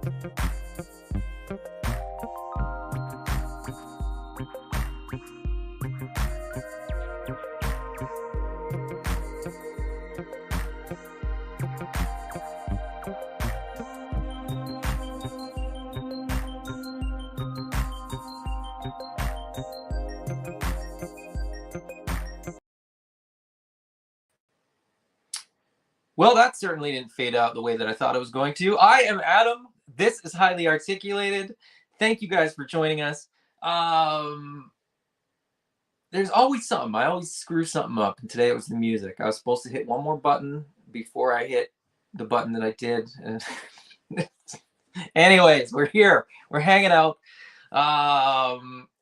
Well, that certainly didn't fade out the way that I thought it was going to. I am Adam. This is Highly Articulated. Thank you guys for joining us. There's always something. I always screw something up, and today it was the music. I was supposed to hit one more button before I hit the button that I did. Anyways, we're here. We're hanging out.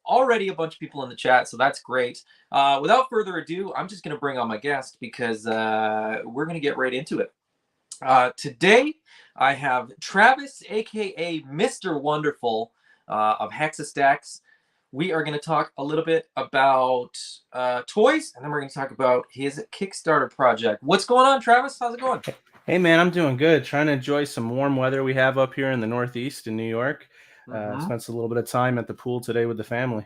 Already a bunch of people in the chat, so that's great. Without further ado, I'm just going to bring on my guest because we're going to get right into it. Today, I have Travis, aka Mr. Wonderful of Hexa Stacks. We are going to talk a little bit about toys, and then we're going to talk about his Kickstarter project. What's going on, Travis? How's it going? Hey, man, I'm doing good. Trying to enjoy some warm weather we have up here in the Northeast in New York. Spent a little bit of time at the pool today with the family.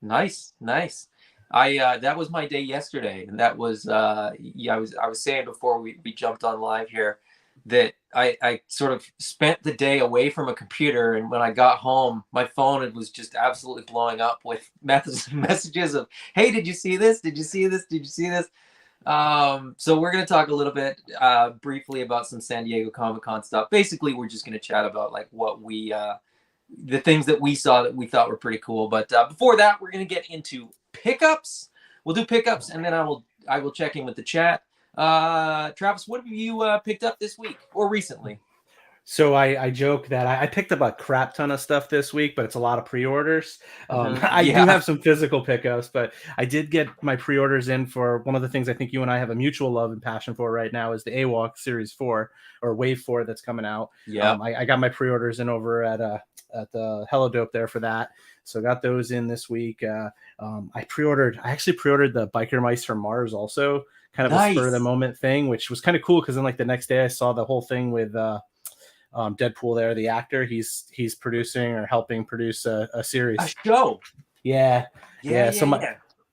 Nice, nice. That was my day yesterday, and that was I was saying before we jumped on live here that I sort of spent the day away from a computer, and when I got home, my phone was just absolutely blowing up with messages of, hey, did you see this? Did you see this? Did you see this? So we're going to talk a little bit briefly about some San Diego Comic-Con stuff. Basically, we're just going to chat about like what we the things that we saw that we thought were pretty cool. But before that, we're going to get into pickups. We'll do pickups, and then I will check in with the chat. Travis, what have you picked up this week or recently? So I joke that I picked up a crap ton of stuff this week, but it's a lot of pre-orders. I do have some physical pickups, but I did get my pre-orders in for one of the things I think you and I have a mutual love and passion for right now is the AWOC Series 4 or Wave 4 that's coming out. Yeah, I got my pre-orders in over at the Hello Dope there for that. So got those in this week. I actually pre-ordered the Biker Mice from Mars also, kind of a spur of the moment thing, which was kind of cool because then like the next day I saw the whole thing with Deadpool there, the actor. He's producing or helping produce a series. A show. Yeah.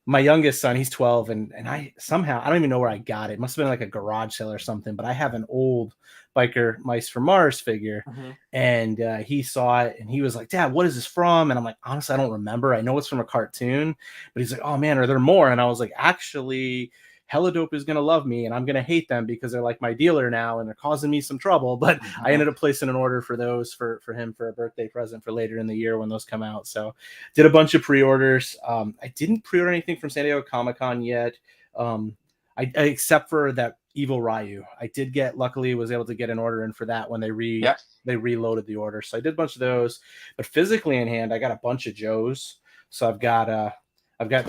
My youngest son, he's 12, and I don't even know where I got it. It must have been like a garage sale or something, but I have an old Biker Mice from Mars figure, and he saw it, and he was like, Dad, what is this from? And I'm like, honestly, I don't remember. I know it's from a cartoon, but he's like, oh, man, are there more? And I was like, actually, Hello Dope is going to love me, and I'm going to hate them because they're like my dealer now, and they're causing me some trouble. But I ended up placing an order for those for him for a birthday present for later in the year when those come out. So did a bunch of pre-orders. I didn't pre-order anything from San Diego Comic-Con yet, except for that Evil Ryu. I did luckily was able to get an order in for that when they reloaded the order. So I did a bunch of those. But physically in hand, I got a bunch of Joes. So I've got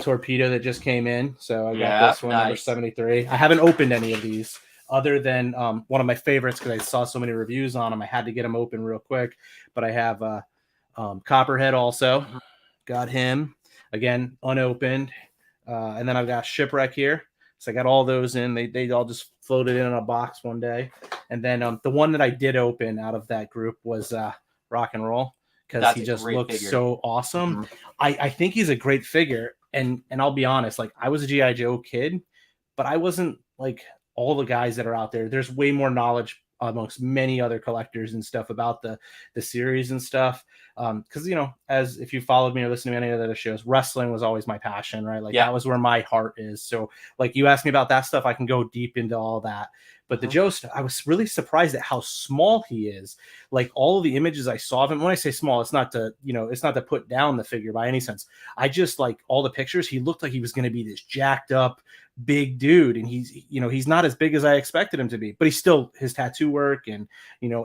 Torpedo that just came in. So I got this one, number 73. I haven't opened any of these other than one of my favorites because I saw so many reviews on them. I had to get them open real quick. But I have Copperhead also. Got him. Again, unopened. And then I've got Shipwreck here. So I got all those in. They all just floated in a box one day. And then the one that I did open out of that group was Rock and Roll because he just looks so awesome. I think he's a great figure. And I'll be honest, like I was a G.I. Joe kid, but I wasn't like all the guys that are out there. There's way more knowledge amongst many other collectors and stuff about the series and stuff. Because, as if you followed me or listened to any of the other shows, wrestling was always my passion, right? Like that was where my heart is. So like you asked me about that stuff, I can go deep into all that. But the Joe stuff, I was really surprised at how small he is. Like all of the images I saw of him, when I say small, it's not to put down the figure by any sense. I just like all the pictures, he looked like he was going to be this jacked up big dude. And he's not as big as I expected him to be, but he's still his tattoo work and,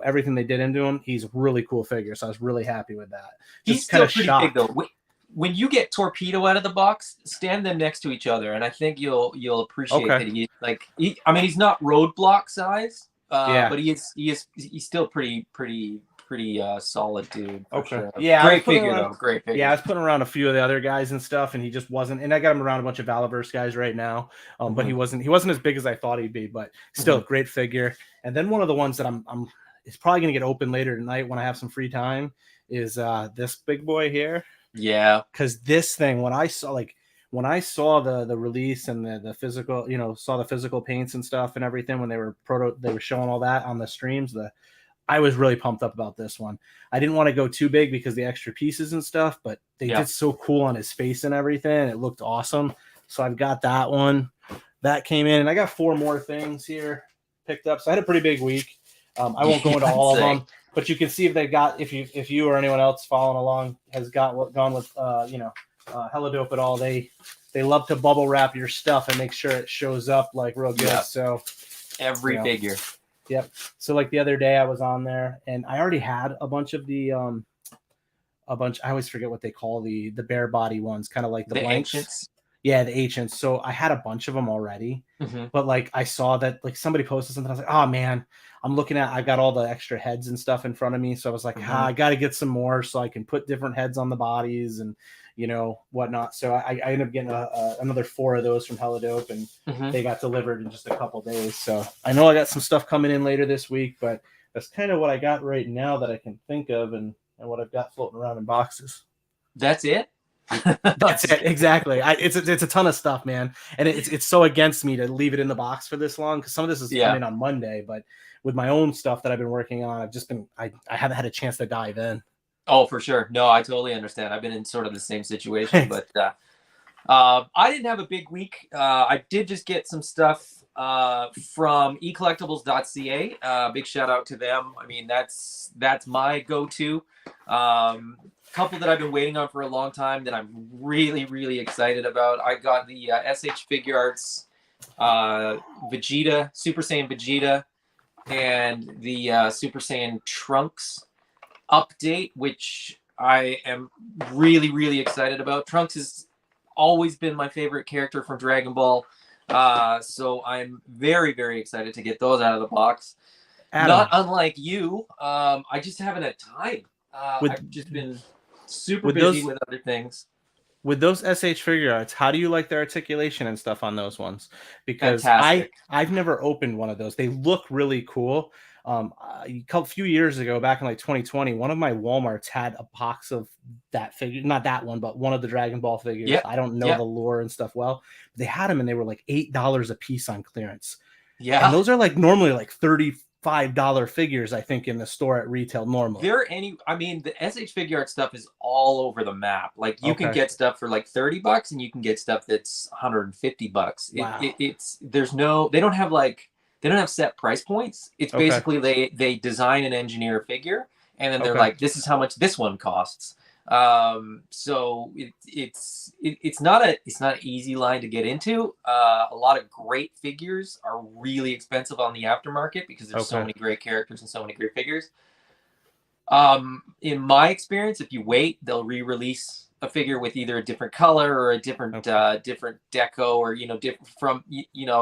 everything they did into him. He's a really cool figure. So I was really happy with that. He's still pretty big though. When you get Torpedo out of the box, stand them next to each other, and I think you'll appreciate that he's not roadblock size, but he's still pretty solid dude. Sure. Yeah, great figure. Yeah, I was putting around a few of the other guys and stuff, and he just wasn't. And I got him around a bunch of Valaverse guys right now, but he wasn't as big as I thought he'd be. But still, great figure. And then one of the ones that I'm is probably going to get open later tonight when I have some free time is this big boy here. Yeah. Because this thing, when I saw the release and the physical, saw the physical paints and stuff and everything when they were showing all that on the streams, I was really pumped up about this one. I didn't want to go too big because the extra pieces and stuff, but they did so cool on his face and everything. It looked awesome. So I've got that one. That came in, and I got 4 more things here picked up. So I had a pretty big week. I won't go into all of them, but you can see if they got, if you or anyone else following along has gone with Hella Dope at all. They love to bubble wrap your stuff and make sure it shows up like real good. So every figure. Yep. So like the other day I was on there and I already had a bunch of the I always forget what they call the bare body ones, kind of like the blanks. Ancients. Yeah, the ancients. So I had a bunch of them already, but like I saw that like somebody posted something. I was like, oh man, I got all the extra heads and stuff in front of me. So I was like, I got to get some more so I can put different heads on the bodies and whatnot. So I ended up getting another 4 of those from Hella Dope, and they got delivered in just a couple days. So I know I got some stuff coming in later this week, but that's kind of what I got right now that I can think of, and what I've got floating around in boxes. That's it. That's it, exactly. It's a ton of stuff, man, and it's so against me to leave it in the box for this long because some of this is coming on Monday, but with my own stuff that I've been working on, I haven't had a chance to dive in. Oh, for sure. No, I totally understand. I've been in sort of the same situation, but I didn't have a big week. I did just get some stuff from ecollectibles.ca. Big shout out to them. I mean, that's my go-to. Couple that I've been waiting on for a long time that I'm really, really excited about. I got the SH Figure Arts Vegeta, Super Saiyan Vegeta, and the Super Saiyan Trunks update, which I am really, really excited about. Trunks has always been my favorite character from Dragon Ball, so I'm very, very excited to get those out of the box. Adam, not unlike you, I just haven't had time. I've just been super busy with other things. With those SH Figure Arts, how do you like the articulation and stuff on those ones? Because fantastic. I've never opened one of those. They look really cool. A few years ago, back in like 2020, one of my Walmarts had a box of that figure, not that one, but one of the Dragon Ball figures. Yep. I don't know the lore and stuff well. But they had them and they were like $8 a piece on clearance. Yeah. And those are like normally like $35 figures, I think, in the store at retail normally. The SH Figure Art stuff is all over the map. Like you can get stuff for like $30 and you can get stuff that's $150. Wow. They don't have set price points. It's basically they design and engineer a figure, and then they're like, this is how much this one costs. So it's not an easy line to get into. A lot of great figures are really expensive on the aftermarket because there's so many great characters and so many great figures. In my experience, if you wait, they'll re-release a figure with either a different color or a different different deco, or different from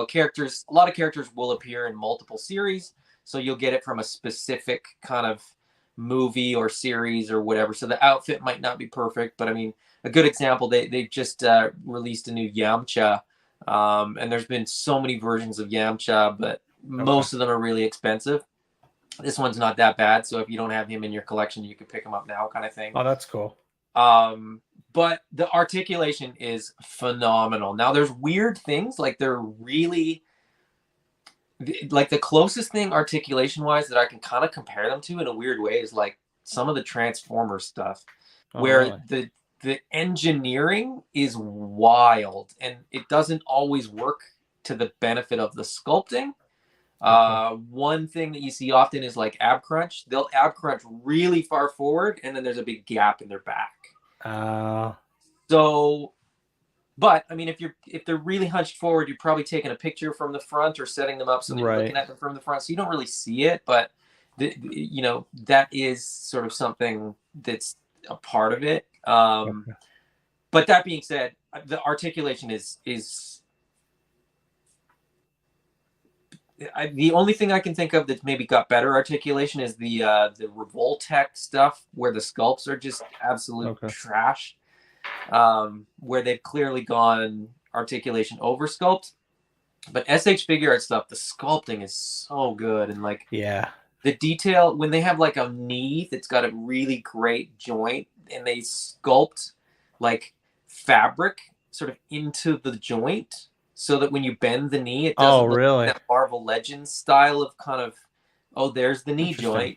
characters. A lot of characters will appear in multiple series, so you'll get it from a specific kind of movie or series or whatever. So the outfit might not be perfect, but I mean, a good example, they just released a new Yamcha, and there's been so many versions of Yamcha, but most of them are really expensive. This one's not that bad, so if you don't have him in your collection, you can pick him up now, kind of thing. Oh, that's cool. But the articulation is phenomenal. Now there's weird things, like they're really, like the closest thing articulation wise that I can kind of compare them to in a weird way is like some of the Transformer stuff, where really? the engineering is wild and it doesn't always work to the benefit of the sculpting. One thing that you see often is like ab crunch. They'll ab crunch really far forward and then there's a big gap in their back. But I mean, if they're really hunched forward, you're probably taking a picture from the front or setting them up so that you're looking at them from the front, so you don't really see it. But that is sort of something that's a part of it. But that being said, the articulation is the only thing I can think of that's maybe got better articulation is the Revoltech stuff, where the sculpts are just absolute trash. Where they've clearly gone articulation over sculpt. But SH Figure Art stuff, the sculpting is so good, and like The detail when they have like a knee that's got a really great joint, and they sculpt like fabric sort of into the joint so that when you bend the knee, it Oh, doesn't look really? like that Marvel Legends style of kind of, oh, there's the knee Interesting.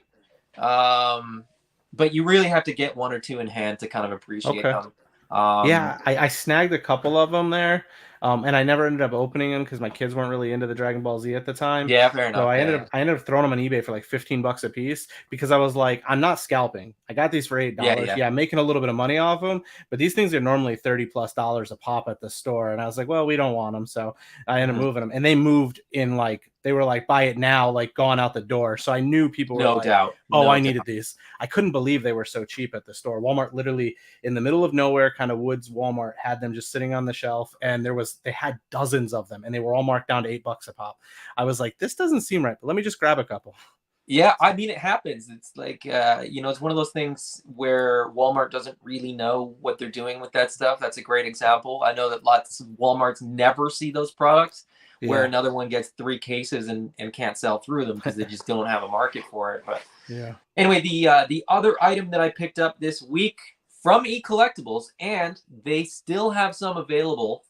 joint. But you really have to get one or two in hand to kind of appreciate Okay. them. Yeah, I snagged a couple of them there, and I never ended up opening them because my kids weren't really into the Dragon Ball Z at the time. Yeah, fair So enough. Yeah, I ended up throwing them on eBay for like $15 a piece because I was like, I'm not scalping. I got these for yeah, $8. yeah. Yeah, I'm making a little bit of money off them, but these things are normally $30+ a pop at the store, and I was like, well, we don't want them, so I ended up moving them, and they moved in like they were like buy it now, like gone out the door. So I knew people were No like, doubt. oh, No I doubt. needed these. I couldn't believe they were so cheap at the store. Walmart literally in the middle of nowhere, kind of woods. Walmart had them just sitting on the shelf, and they had dozens of them, and they were all marked down to $8 a pop. I was like, this doesn't seem right, but let me just grab a couple. Yeah, I mean, it happens. It's like, it's one of those things where Walmart doesn't really know what they're doing with that stuff. That's a great example. I know that lots of Walmarts never see those products, where Yeah. another one gets 3 cases and can't sell through them because they just don't have a market for it. But Yeah. anyway, the other item that I picked up this week from eCollectibles, and they still have some available,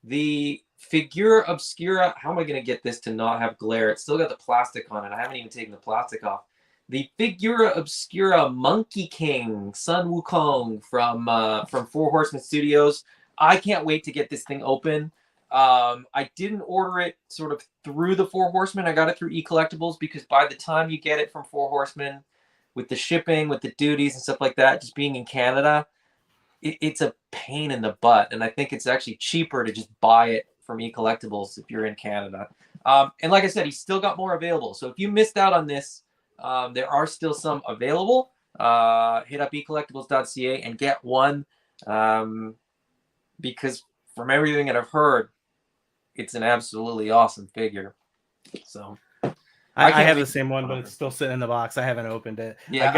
the Figura Obscura. How am I going to get this to not have glare? It's still got the plastic on it. I haven't even taken the plastic off. The Figura Obscura Monkey King Sun Wukong from Four Horsemen Studios. I can't wait to get this thing open. I didn't order it sort of through the Four Horsemen. I got it through eCollectibles because by the time you get it from Four Horsemen, with the shipping, with the duties and stuff like that, just being in Canada, it's a pain in the butt. And I think it's actually cheaper to just buy it from eCollectibles if you're in Canada. And like I said, he's still got more available. So if you missed out on this, there are still some available. Hit up ecollectibles.ca and get one, because from everything that I've heard, it's an absolutely awesome figure. So I have the same one, but it's still sitting in the box. I haven't opened it. Yeah.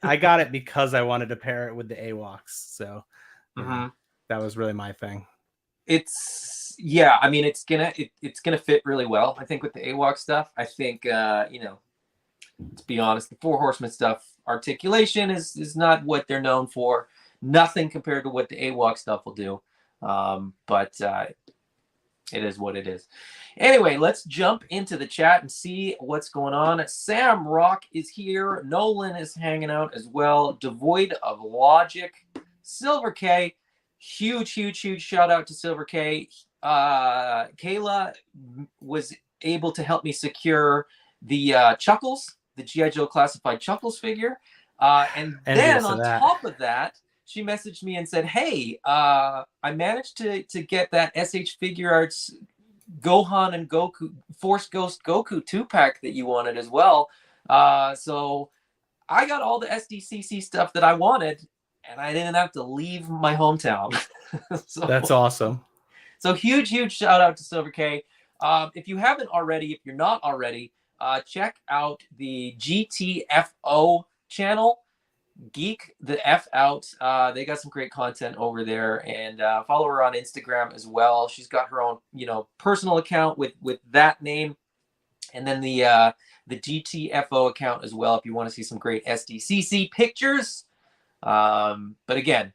I got it because I wanted to pair it with the AWOCs. So that was really my thing. I mean, it's gonna fit really well, I think, with the AWOC stuff. I think to be honest, the Four Horsemen stuff, articulation is not what they're known for. Nothing compared to what the AWOC stuff will do. But it is what it is. Anyway, let's jump into the chat and see what's going on. Sam Rock is here. Nolan is hanging out as well. Devoid of Logic. Silver K. Huge shout out to Silver K. Kayla was able to help me secure the Chuckles, the G.I. Joe Classified Chuckles figure. And then on top of that, she messaged me and said, hey, I managed to get that SH Figure Arts Gohan and Goku, Force Ghost Goku 2-pack that you wanted as well. So I got all the SDCC stuff that I wanted, and I didn't have to leave my hometown. So, that's awesome. So huge shout out to Silver K. If you haven't already, if you're not already, check out the GTFO channel. Geek the F out. They got some great content over there, and follow her on Instagram as well. She's got her own, personal account with that name, and then the GTFO account as well if you want to see some great SDCC pictures. But again,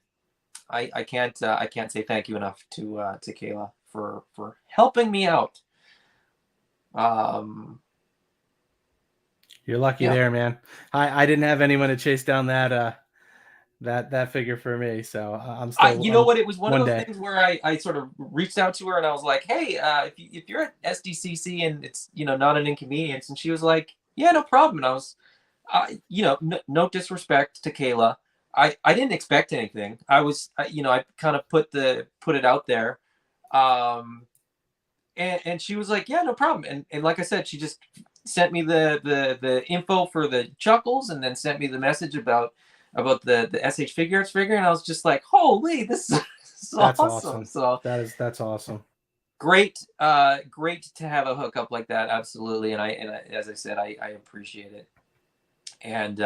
I can't say thank you enough to Kayla for helping me out. You're lucky there, man. I didn't have anyone to chase down that figure for me, so I'm still. It was one of those things where I sort of reached out to her and I was like, hey, if you're at SDCC and it's not an inconvenience, and she was like, yeah, no problem. And I was, no disrespect to Kayla, I didn't expect anything. I was, I kind of put it out there, and she was like, yeah, no problem. And like I said, she just sent me the info for the Chuckles, and then sent me the message about the SH Figure Arts figure, and I was just like, holy, this is awesome. So that's awesome. Great to have a hookup like that, absolutely. And I as I said, I appreciate it. And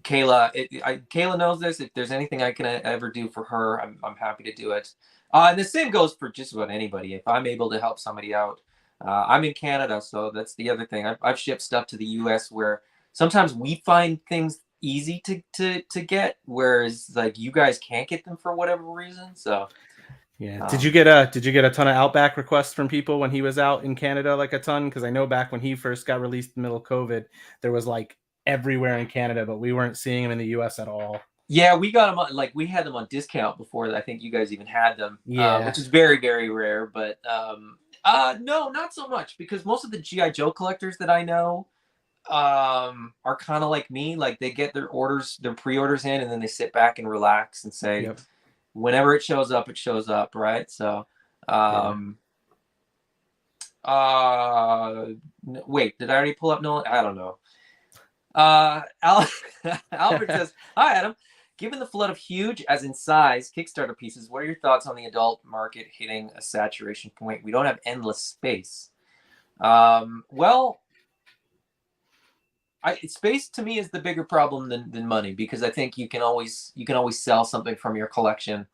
Kayla knows this. If there's anything I can ever do for her, I'm happy to do it. And the same goes for just about anybody. If I'm able to help somebody out, I'm in Canada, so that's the other thing. I've shipped stuff to the U.S. where sometimes we find things easy to get, whereas like you guys can't get them for whatever reason. So yeah. Did you get a ton of Outback requests from people when he was out in Canada, like a ton? Because I know back when he first got released in the middle of COVID, there was like everywhere in Canada, but we weren't seeing him in the US at all. yeah, we got them on, like we had them on discount before. I think you guys even had them, Yeah. which is very very rare. But no, not so much because most of the GI Joe collectors that I know are kind of like me. Like they get their pre-orders in, and then they sit back and relax and say, Yep. whenever it shows up, right? So, Yeah. um, wait, did I already pull up Nolan? I don't know. Albert says, "Hi, Adam. Given the flood of huge, as in size, Kickstarter pieces, what are your thoughts on the adult market hitting a saturation point? We don't have endless space. Well, space to me is the bigger problem than money because I think you can always sell something from your collection,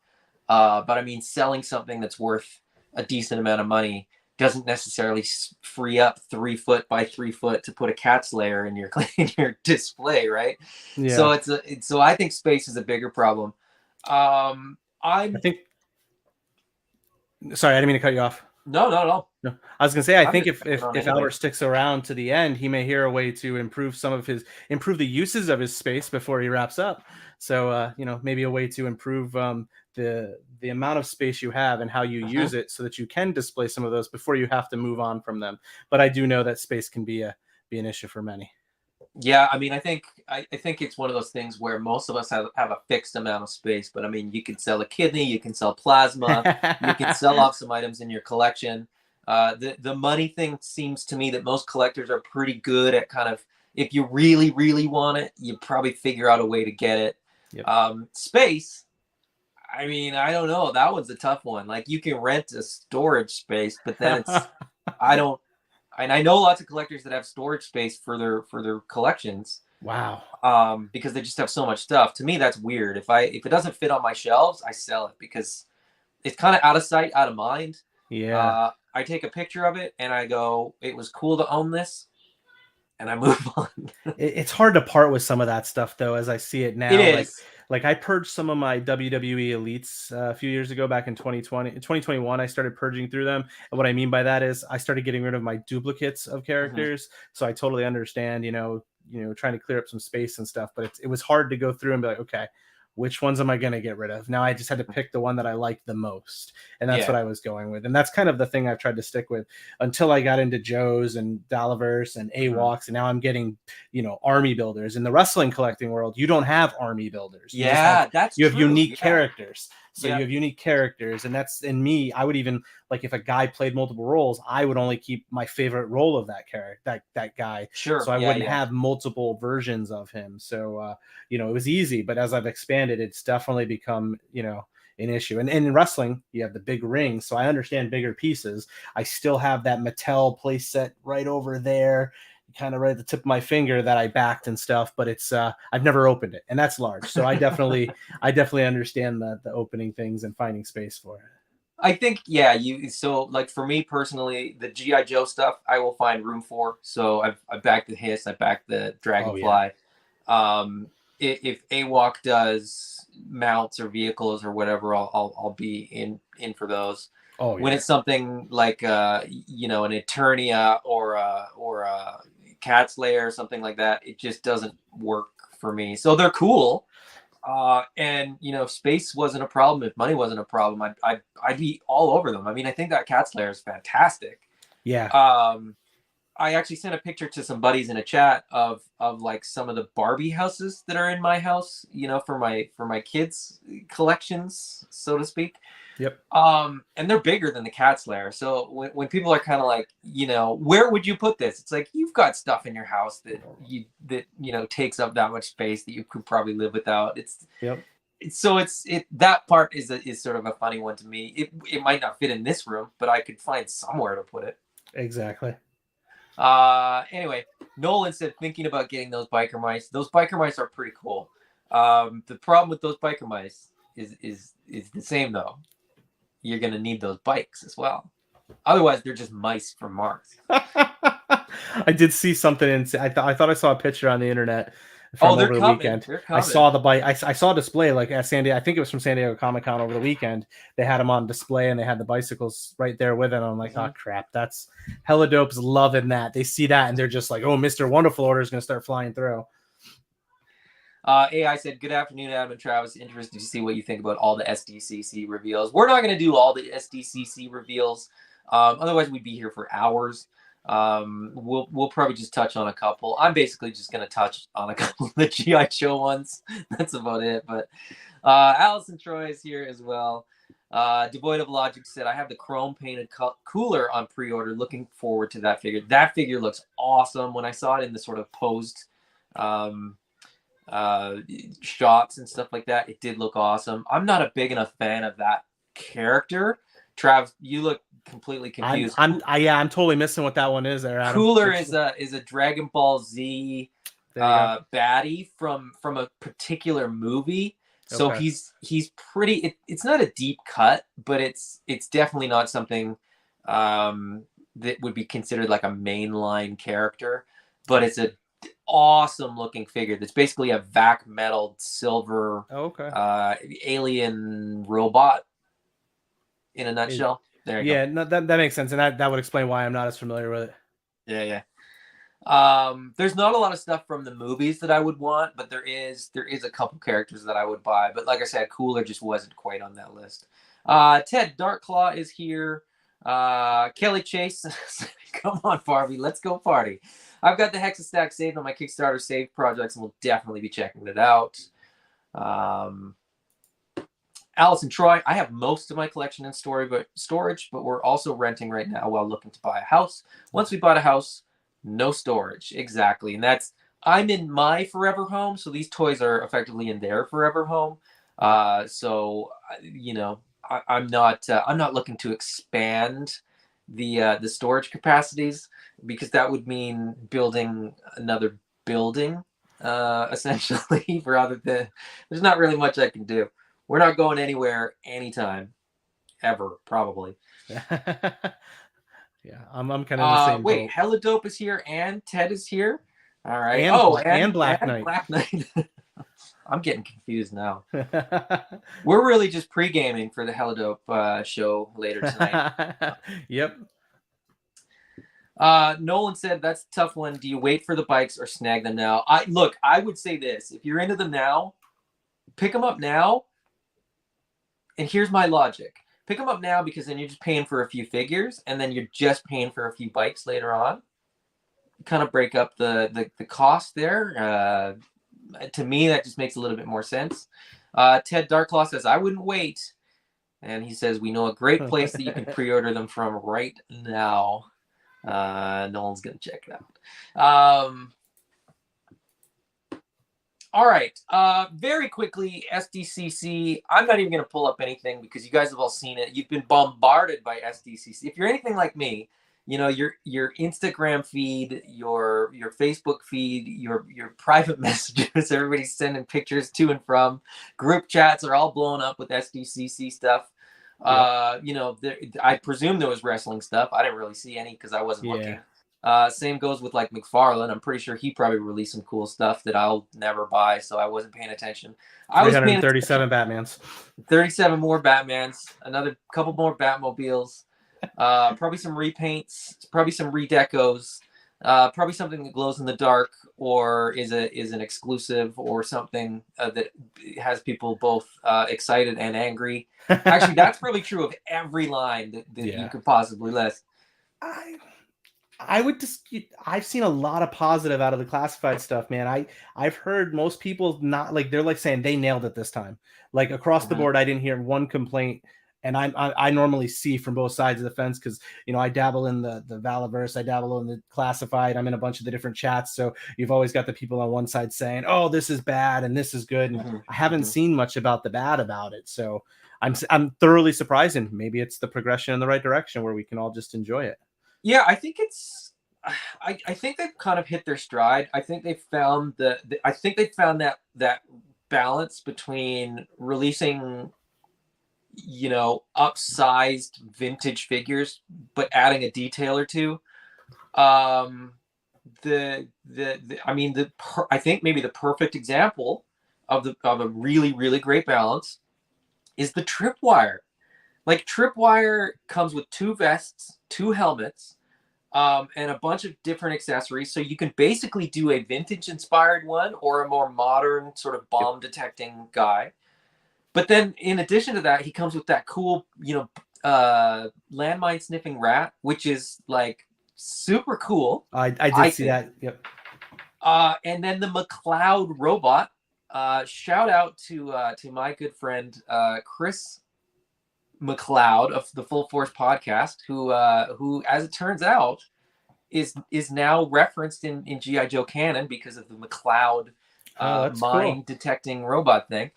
but I mean selling something that's worth a decent amount of money doesn't necessarily free up 3 foot by 3 foot to put a cat's lair in your in your display, right? So Yeah. so I think space is a bigger problem. I I'm think sorry, I didn't mean to cut you off. no, not at all. No, I was gonna say, I I'm think just if jumping if on if Albert anyway. sticks around to the end, he may hear a way to improve the uses of his space before he wraps up. So maybe a way to improve the amount of space you have and how you Mhm. use it, so that you can display some of those before you have to move on from them. But I do know that space can be an issue for many. Yeah, I mean, I think it's one of those things where most of us have a fixed amount of space, but I mean, you can sell a kidney, you can sell plasma, you can sell off some items in your collection. The money thing seems to me that most collectors are pretty good at kind of if you really really want it, you probably figure out a way to get it. Yep. Space, I mean, I don't know. That one's a tough one. Like you can rent a storage space, but then it's I don't and I know lots of collectors that have storage space for their collections Wow. because they just have so much stuff. To me, that's weird. If it doesn't fit on my shelves, I sell it because it's kind of out of sight, out of mind. Yeah. I take a picture of it and I go, "It was cool to own this," and I move on. It's hard to part with some of that stuff though, as I see it It now. Like is. like I purged some of my WWE elites a few years ago, back in 2021. I started purging through them. And what I mean by that is I started getting rid of my duplicates of Mhm. characters. So I totally understand, trying to clear up some space and stuff, but it was hard to go through and be like, okay, which ones am I going to get rid of? Now I just had to pick the one that I liked the most. And that's what Yeah. I was going with. And that's kind of the thing I've tried to stick with until I got into Joe's and Dalaverse and Mhm. AWOCs. And now I'm getting, army builders. In the wrestling collecting world, you don't have army builders. Yeah, that's You have true. unique Yeah. characters. So Yeah. you have unique characters. And that's in me, I would even like if a guy played multiple roles, I would only keep my favorite role of that character, that guy. Sure. So I Yeah. wouldn't Yeah. have multiple versions of him. So it was easy, but as I've expanded, it's definitely become, an issue. And in wrestling, you have the big ring. So I understand bigger pieces. I still have that Mattel play set right over there, kind of right at the tip of my finger, that I backed and stuff, but it's I've never opened it, and that's large. So I definitely understand the opening things and finding space for it. I think yeah, you so like for me personally, the GI Joe stuff I will find room for. So I backed the Hiss, I backed the Oh yeah. Dragonfly. If AWOC does mounts or vehicles or whatever, I'll be in for those. Oh When yeah. it's something like an Eternia or a Cat's Lair or something like that, it just doesn't work for me. So they're cool, and if space wasn't a problem, if money wasn't a problem, I'd be all over them. I mean, I think that Cat's Lair is fantastic. Yeah. Um, I actually sent a picture to some buddies in a chat of like some of the Barbie houses that are in my house, for my kids' collections, so to speak. Yep. And they're bigger than the Cat's Lair. So when people are kind of like, where would you put this? It's like you've got stuff in your house that takes up that much space that you could probably live without. Yep. That part is sort of a funny one to me. It might not fit in this room, but I could find somewhere to put it. Exactly. Anyway, Nolan said thinking about getting those biker mice. Those biker mice are pretty cool. The problem with those biker mice is the same though. You're gonna need those bikes as well. Otherwise, they're just mice from Mars. I did see something, and I thought I saw a picture on the internet from They're over the coming. weekend. They're coming. I saw the bike. I saw a display like at San Diego. I think it was from San Diego Comic-Con over the weekend. They had them on display, and they had the bicycles right there with it. I'm like, oh crap, that's hella dope's loving that. They see that, and they're just like, oh, Mr. Wonderful Order is going to start flying through. AI said, good afternoon, Adam and Travis. Interested to see what you think about all the SDCC reveals. We're not going to do all the SDCC reveals. Otherwise, we'd be here for hours. We'll probably just touch on a couple. I'm basically just going to touch on a couple of the GI Joe ones. That's about it. But Allison Troy is here as well. Devoid of Logic said, I have the chrome painted cooler on pre-order. Looking forward to that figure. That figure looks awesome. When I saw it in the sort of posed shots and stuff like that, it did look awesome. I'm not a big enough fan of that character. Trav, you look completely confused. I'm totally missing what that one is there, Adam. Cooler is a Dragon Ball Z baddie from a particular movie. So Okay. he's pretty. It's not a deep cut, but it's definitely not something that would be considered like a mainline character. But it's a awesome looking figure that's basically a vac metal silver alien robot in a nutshell. There you go. No, that makes sense, and that would explain why I'm not as familiar with it. Yeah. There's not a lot of stuff from the movies that I would want, but there is a couple characters that I would buy. But like I said, Cooler just wasn't quite on that list. Ted Darkclaw is here. Kelly Chase, come on, Barbie, let's go party. I've got the Hexa Stack saved on my Kickstarter save projects, and we'll definitely be checking it out. Allison Troy, I have most of my collection in storage, but we're also renting right now while looking to buy a house. Once we bought a house, no storage. Exactly. And I'm in my forever home, so these toys are effectively in their forever home. So you know, I'm not looking to expand the storage capacities, because that would mean building another building essentially. Rather than, there's not really much I can do. We're not going anywhere anytime ever, probably. Yeah, I'm kind of the same. Wait, Hella Dope is here and Ted is here. All right. And Black Knight. Black Knight. I'm getting confused now. We're really just pre-gaming for the Hella Dope show later tonight. Yep. Nolan said, that's a tough one. Do you wait for the bikes or snag them now? I would say this. If you're into them now, pick them up now. And here's my logic. Pick them up now, because then you're just paying for a few figures, and then you're just paying for a few bikes later on. Kind of break up the cost there. To me, that just makes a little bit more sense. Ted Darkclaw says, I wouldn't wait. And he says, we know a great place that you can pre-order them from right now. Nolan's going to check it out. All right. Very quickly, SDCC. I'm not even going to pull up anything because you guys have all seen it. You've been bombarded by SDCC. If you're anything like me, you know, your Instagram feed, your Facebook feed, your private messages, everybody's sending pictures to and from. Group chats are all blowing up with SDCC stuff. Yep. You know, I presume there was wrestling stuff. I didn't really see any because I wasn't looking. Same goes with like McFarlane. I'm pretty sure he probably released some cool stuff that I'll never buy, so I wasn't paying attention. 337 Batmans. 37 more Batmans. Another couple more Batmobiles. Probably some repaints. Probably some redecos. Probably something that glows in the dark, or is an exclusive, or something that has people both excited and angry. Actually, that's probably true of every line that you could possibly list. I would just, I've seen a lot of positive out of the classified stuff, man. I've heard most people not like, they're like saying they nailed it this time. Like across the board, I didn't hear one complaint. And I normally see from both sides of the fence, because, you know, I dabble in the Valaverse, I dabble in the classified, I'm in a bunch of the different chats. So you've always got the people on one side saying, oh, this is bad and this is good. And I haven't seen much about the bad about it. So I'm thoroughly surprised, and maybe it's the progression in the right direction where we can all just enjoy it. Yeah, I think I think they've kind of hit their stride. I think they've found that balance between releasing, upsized vintage figures, but adding a detail or two. Um, I think maybe the perfect example of a really, really great balance is the tripwire. Like, tripwire comes with 2 vests, 2 helmets, and a bunch of different accessories. So you can basically do a vintage inspired one or a more modern sort of bomb detecting guy. But then in addition to that, he comes with that cool, landmine sniffing rat, which is like super cool. I did see that. Yep. And then the McLeod robot. Shout out to my good friend Chris McLeod of the Full Force podcast, who as it turns out is now referenced in GI Joe canon because of the McLeod mine cool. detecting robot thing.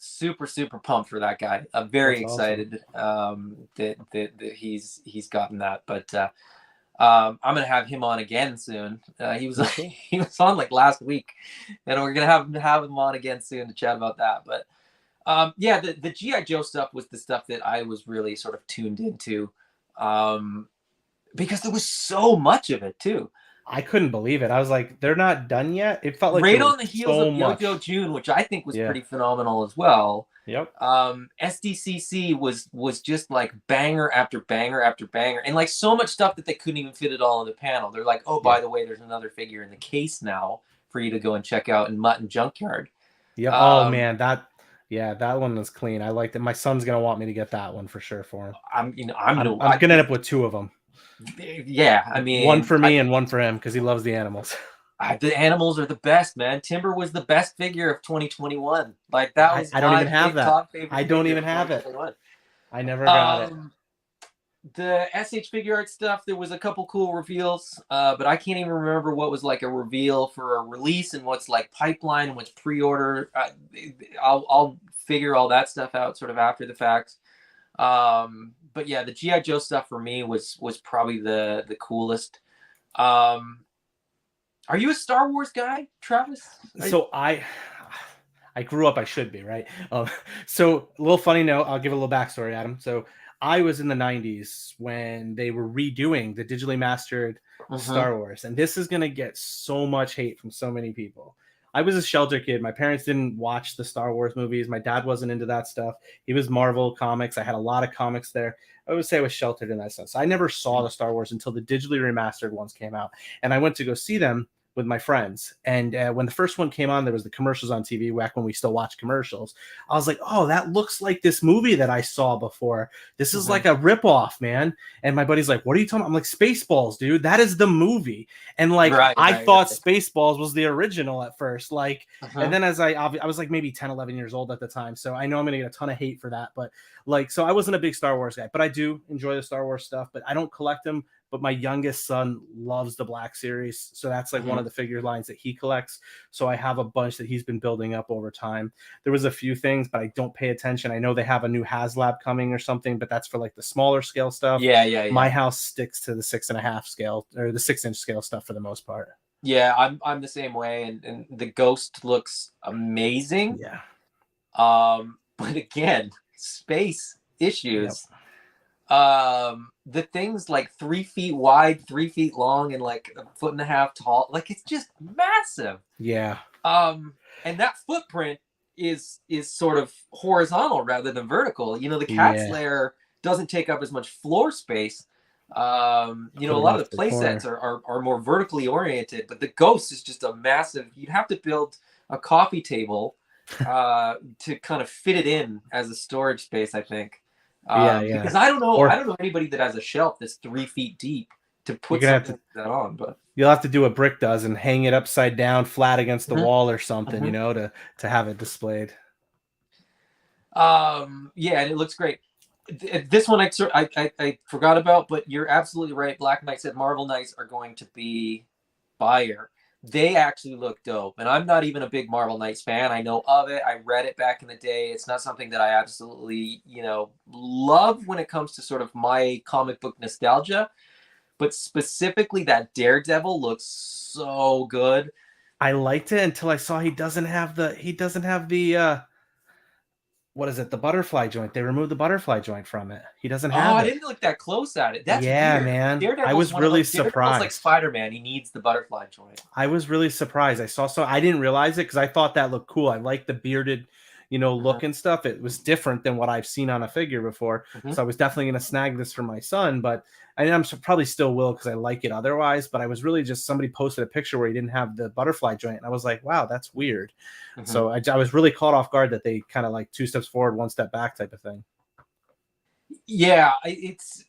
Super pumped for that guy. I'm very excited that he's gotten that. But I'm gonna have him on again soon. He was on like last week, and we're gonna have him on again soon to chat about that. But the GI Joe stuff was the stuff that I was really sort of tuned into, because there was so much of it too. I couldn't believe it. I was like, they're not done yet. It felt like right on the heels of Yo-Yo June, which I think was pretty phenomenal as well. Yep. SDCC was just like banger after banger after banger, and like so much stuff that they couldn't even fit it all in the panel. They're like, oh, by the way, there's another figure in the case now for you to go and check out in Mutt and Junkyard. Yeah. Oh man, that one was clean. I liked it. My son's gonna want me to get that one for sure for him. I'm gonna end up with 2 of them. Yeah, I mean, one for me and one for him because he loves the animals. The animals are the best, man. Timber was the best figure of 2021. Like, that was I don't even have that. I don't even have it. I never got it. The SH Figure Art stuff, there was a couple cool reveals, but I can't even remember what was like a reveal for a release and what's like pipeline and what's pre-order. I'll figure all that stuff out sort of after the fact. But yeah, the GI Joe stuff for me was probably the coolest. Are you a Star Wars guy, Travis? So I grew up. I should be, right. So a little funny note. I'll give a little backstory, Adam. So I was in the 90s when they were redoing the digitally mastered Star Wars, and this is gonna get so much hate from so many people. I was a shelter kid. My parents didn't watch the Star Wars movies. My dad wasn't into that stuff. He was Marvel comics. I had a lot of comics there. I would say I was sheltered in that sense. I never saw the Star Wars until the digitally remastered ones came out. And I went to go see them with my friends. And when the first one came on, there was the commercials on TV back when we still watched commercials. I was like, oh, that looks like this movie that I saw before. This is like a ripoff, man. And my buddy's like, what are you talking about? I'm like, Spaceballs, dude. That is the movie. And like, I thought Spaceballs was the original at first. Like, and then as I was like maybe 10, 11 years old at the time. So I know I'm going to get a ton of hate for that. But like, so I wasn't a big Star Wars guy, but I do enjoy the Star Wars stuff, but I don't collect them. But my youngest son loves the Black Series. So that's like one of the figure lines that he collects. So I have a bunch that he's been building up over time. There was a few things, but I don't pay attention. I know they have a new HasLab coming or something, but that's for like the smaller scale stuff. Yeah. My house sticks to the 6.5 scale or the 6-inch scale stuff for the most part. Yeah, I'm the same way. And the Ghost looks amazing. Yeah. But again, space issues. Yep. The thing's like 3 feet wide, 3 feet long, and like 1.5 feet tall. Like, it's just massive. Yeah. And that footprint is sort of horizontal rather than vertical. The Cat Slayer doesn't take up as much floor space. A lot of the play sets are more vertically oriented, but the Ghost is just a massive. You'd have to build a coffee table to kind of fit it in as a storage space, I think. Because I don't know anybody that has a shelf that's 3 feet deep to put something like that on. But you'll have to do what Brick does and hang it upside down, flat against the wall or something, to have it displayed. And it looks great. This one I forgot about, but you're absolutely right. Black Knight said Marvel Knights are going to be fire. They actually look dope, and I'm not even a big Marvel Knights fan. I know of it. I read it back in the day. It's not something that I absolutely, love when it comes to sort of my comic book nostalgia, but specifically that Daredevil looks so good. I liked it until I saw he doesn't have the what is it? The butterfly joint. They removed the butterfly joint from it. He doesn't Oh, have I it. didn't look that close at it. That's Yeah, weird. man. I Daredevil's was really Daredevil's like surprised. Spider-Man. He needs the butterfly joint. I was really surprised. I didn't realize it because I thought that looked cool. I like the bearded, look and stuff. It was different than what I've seen on a figure before. So I was definitely going to snag this for my son, but I'm probably still will because I like it otherwise. But I was really just, somebody posted a picture where he didn't have the butterfly joint. And I was like, wow, that's weird. So I was really caught off guard that they kind of like 2 steps forward, 1 step back type of thing. Yeah, it's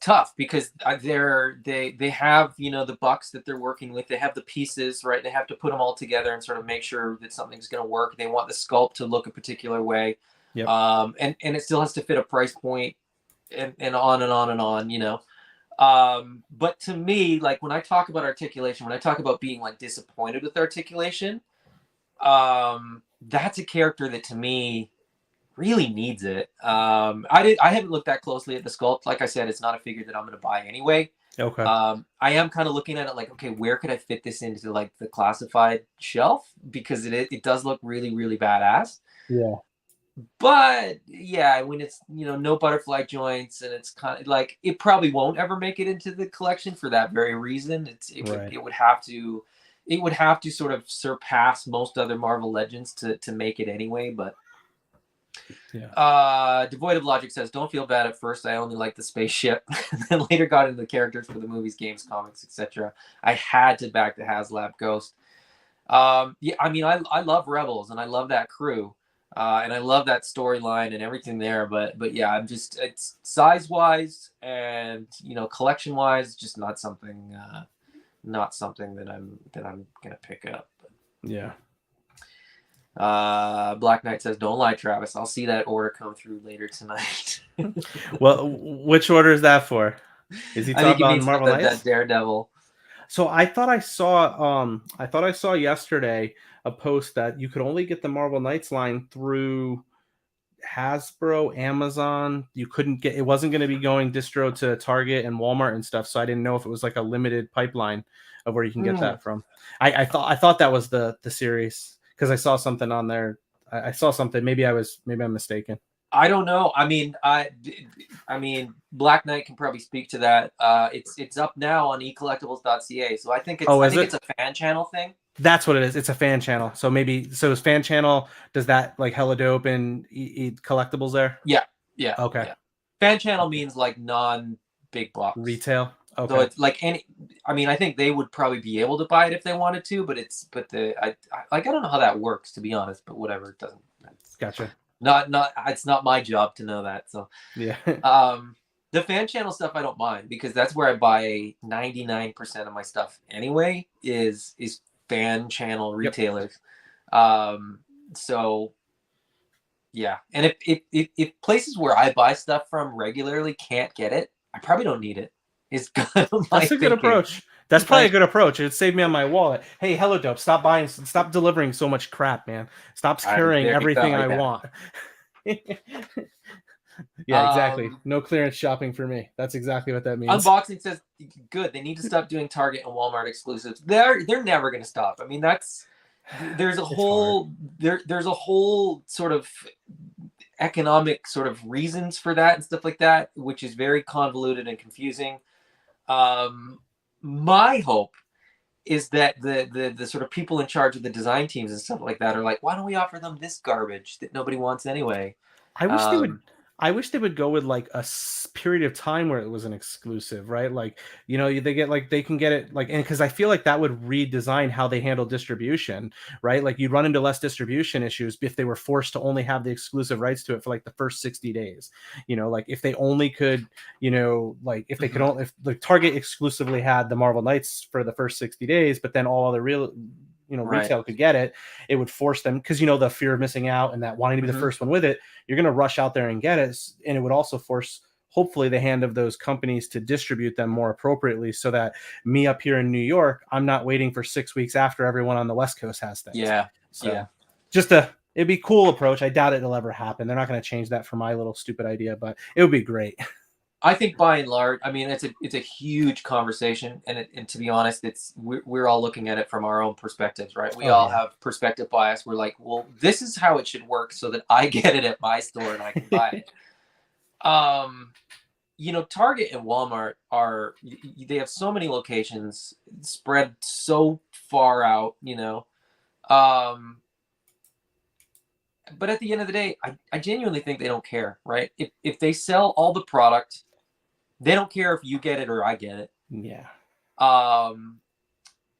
tough because they have the bucks that they're working with. They have the pieces, right? They have to put them all together and sort of make sure that something's going to work. They want the sculpt to look a particular way. Yep. And it still has to fit a price point, and on and on and on. But to me, like when I talk about articulation, when I talk about being like disappointed with articulation, that's a character that to me really needs it. I haven't looked that closely at the sculpt. Like I said, it's not a figure that I'm going to buy anyway. Okay. I am kind of looking at it like, okay, where could I fit this into like the classified shelf? Because it does look really, really badass. Yeah. But yeah, when it's no butterfly joints, and it's kind of like it probably won't ever make it into the collection for that very reason. It would have to sort of surpass most other Marvel Legends to make it anyway. But yeah. Devoid of Logic says, don't feel bad at first. I only liked the spaceship. Then later got into the characters for the movies, games, comics, etc. I had to back the HasLab Ghost. Yeah, I mean, I love Rebels and I love that crew. And I love that storyline and everything there. But yeah, it's size wise and collection wise, just not something that I'm gonna pick up. But. Yeah. Black Knight says, don't lie, Travis. I'll see that order come through later tonight. Well, which order is that for? Is he talking about Marvel Knights? That Daredevil. So I thought I saw yesterday a post that you could only get the Marvel Knights line through Hasbro, Amazon. You couldn't get, it wasn't going to be going distro to Target and Walmart and stuff. So I didn't know if it was like a limited pipeline of where you can get that from. I thought that was the series. Because I saw something on there. I saw something. Maybe I'm mistaken. I don't know. I mean, Black Knight can probably speak to that. It's up now on ecollectibles.ca. So I think it's a fan channel thing. That's what it is. It's a fan channel. So is fan channel, does that like hella dope and eat collectibles there? Yeah. Okay. Yeah. Fan channel means like non-big box retail. Okay. So it's like I think they would probably be able to buy it if they wanted to, but I don't know how that works, to be honest, but whatever, it doesn't. Gotcha. It's not my job to know that. So yeah. The fan channel stuff I don't mind because that's where I buy 99% of my stuff anyway is fan channel retailers. Yep. So yeah. And if places where I buy stuff from regularly can't get it, I probably don't need it. Is kind of That's a good approach. That's probably a good approach. It'd save me on my wallet. Hey, Hello Dope, stop delivering so much crap, man. Stop carrying everything I want. Yeah, exactly. No clearance shopping for me. That's exactly what that means. Unboxing says, good. They need to stop doing Target and Walmart exclusives. They're never going to stop. I mean, there's a whole sort of economic sort of reasons for that and stuff like that, which is very convoluted and confusing. My hope is that the sort of people in charge of the design teams and stuff like that are like, why don't we offer them this garbage that nobody wants anyway? I wish they would go with like a period of time where it was an exclusive, right? Like, they get like, they can get it like, and because I feel like that would redesign how they handle distribution, right? Like you'd run into less distribution issues if they were forced to only have the exclusive rights to it for like the first 60 days, like if they only could, like if they could only, if the Target exclusively had the Marvel Knights for the first 60 days, but then all other real, retail could get it, it would force them, because the fear of missing out and that wanting to be the first one with it, you're going to rush out there and get it, and it would also force hopefully the hand of those companies to distribute them more appropriately, so that me up here in New York, I'm not waiting for 6 weeks after everyone on the West Coast has things. It'd be a cool approach. I doubt it'll ever happen. They're not going to change that for my little stupid idea, but it would be great. I think by and large, I mean, it's a huge conversation, and to be honest, we're all looking at it from our own perspectives, right? We Oh all yeah. have perspective bias. We're like, well, this is how it should work, so that I get it at my store and I can buy it. Target and Walmart they have so many locations spread so far out, Um, but at the end of the day, I genuinely think they don't care, right? If they sell all the product, they don't care if you get it or I get it. Yeah. Um,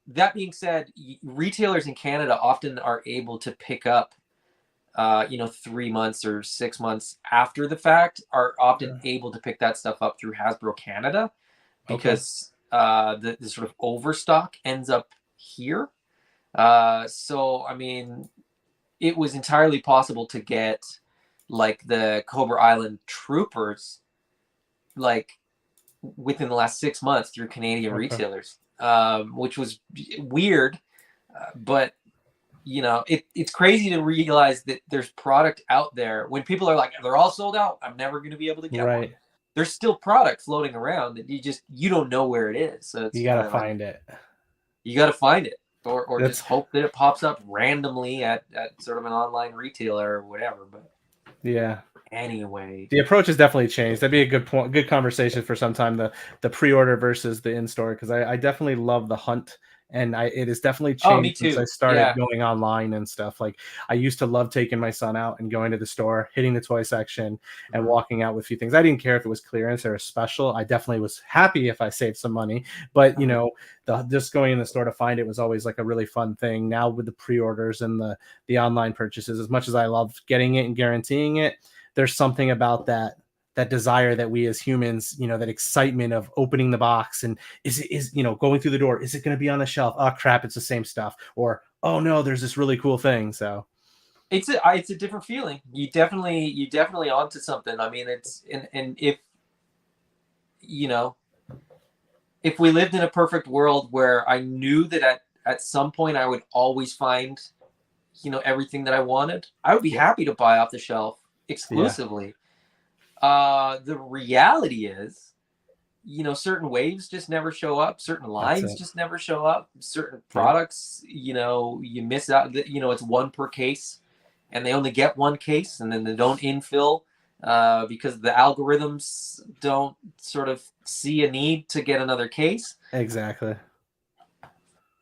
that being said, retailers in Canada often are able to pick up, 3 months or 6 months after the fact, are often able to pick that stuff up through Hasbro Canada because the sort of overstock ends up here. So, I mean, it was entirely possible to get like the Cobra Island Troopers like within the last 6 months through Canadian retailers, which was weird. But it's crazy to realize that there's product out there when people are like, they're all sold out, I'm never going to be able to get one. There's still product floating around that you don't know where it is. So it's you gotta find it. You gotta find it, or just hope that it pops up randomly at sort of an online retailer or whatever. But yeah. Anyway, the approach has definitely changed. That'd be a good point, good conversation for some time. The pre-order versus the in-store, because I definitely love the hunt, and it has definitely changed since I started going online and stuff. Like I used to love taking my son out and going to the store, hitting the toy section, and walking out with a few things. I didn't care if it was clearance or a special. I definitely was happy if I saved some money, but just going in the store to find it was always like a really fun thing. Now with the pre-orders and the online purchases, as much as I love getting it and guaranteeing it, there's something about that desire that we as humans, that excitement of opening the box and is going through the door. Is it going to be on the shelf? Oh crap, it's the same stuff. Or, oh no, there's this really cool thing. So it's a different feeling. You definitely onto something. I mean, and if we lived in a perfect world where I knew that at some point I would always find, everything that I wanted, I would be happy to buy off the shelf exclusively. The reality is, certain waves just never show up. Certain lines just never show up. Certain products, you miss out. It's one per case, and they only get one case, and then they don't infill because the algorithms don't sort of see a need to get another case. Exactly.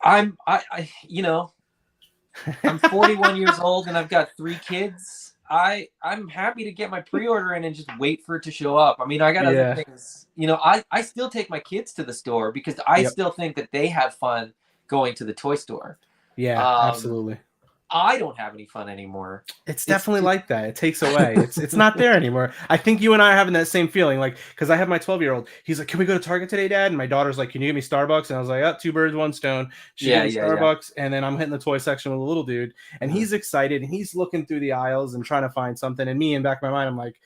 I'm 41 years old and I've got 3 kids. I'm happy to get my pre-order in and just wait for it to show up. I mean, I got other things. I still take my kids to the store because I still think that they have fun going to the toy store. Yeah, absolutely. I don't have any fun anymore. It's definitely like that. It takes away. It's not there anymore. I think you and I are having that same feeling. Like, because I have my 12-year-old. He's like, "Can we go to Target today, Dad?" And my daughter's like, "Can you give me Starbucks?" And I was like, "Oh, 2 birds, 1 stone." She gave me Starbucks, and then I'm hitting the toy section with a little dude, and he's excited, and he's looking through the aisles and trying to find something. And me, in the back of my mind, I'm like,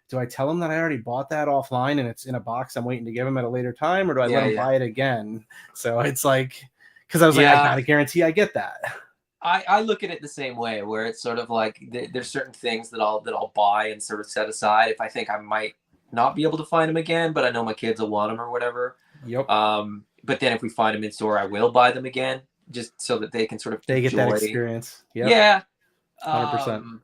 do I tell him that I already bought that offline and it's in a box I'm waiting to give him at a later time, or do I let him buy it again? So it's like, because I was like, I gotta guarantee I get that. I look at it the same way, where it's sort of like there's certain things that I'll buy and sort of set aside if I think I might not be able to find them again, but I know my kids will want them or whatever. Yep. But then if we find them in store, I will buy them again, just so that they can sort of get that experience. Yep. Yeah. 100%.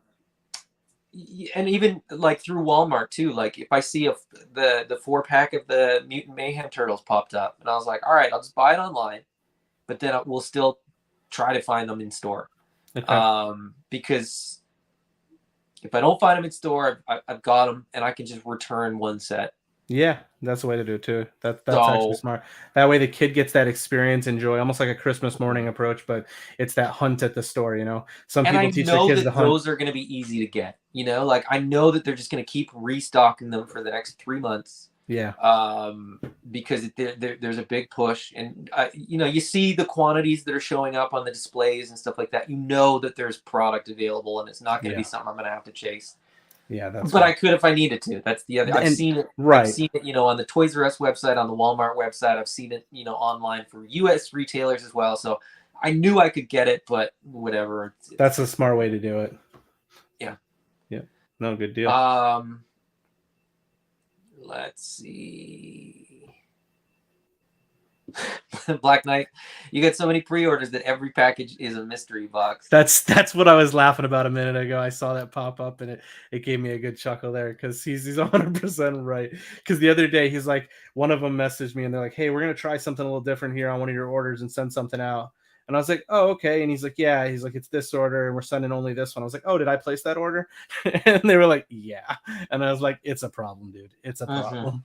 And even like through Walmart too. Like if I see the 4-pack of the Mutant Mayhem Turtles popped up, and I was like, all right, I'll just buy it online, but then we'll still try to find them in store. Because if I don't find them in store, I've got them and I can just return one set. Yeah, that's the way to do it too. That's actually smart. That way the kid gets that experience and joy, almost like a Christmas morning approach, but it's that hunt at the store, Some people teach their kids to hunt. Those are going to be easy to get, like I know that they're just going to keep restocking them for the next 3 months. Yeah. Because there's a big push, and you see the quantities that are showing up on the displays and stuff like that. That there's product available, and it's not going to be something I'm going to have to chase. Yeah, but I could if I needed to. That's the other. I've seen it. I've seen it, on the Toys R Us website, on the Walmart website. I've seen it, online for U.S. retailers as well. So I knew I could get it, but whatever. That's a smart way to do it. Yeah. Yeah. No, good deal. let's see. Black Knight, you get so many pre-orders that every package is a mystery box. That's what I was laughing about a minute ago. I saw that pop up and it gave me a good chuckle there because he's 100% right. Because the other day he's like, one of them messaged me and they're like, hey, we're gonna try something a little different here on one of your orders and send something out. And I was like, oh, okay. And he's like, yeah. He's like, it's this order and we're sending only this one. I was like, oh, did I place that order? And they were like, yeah. And I was like, it's a problem, dude. It's a problem.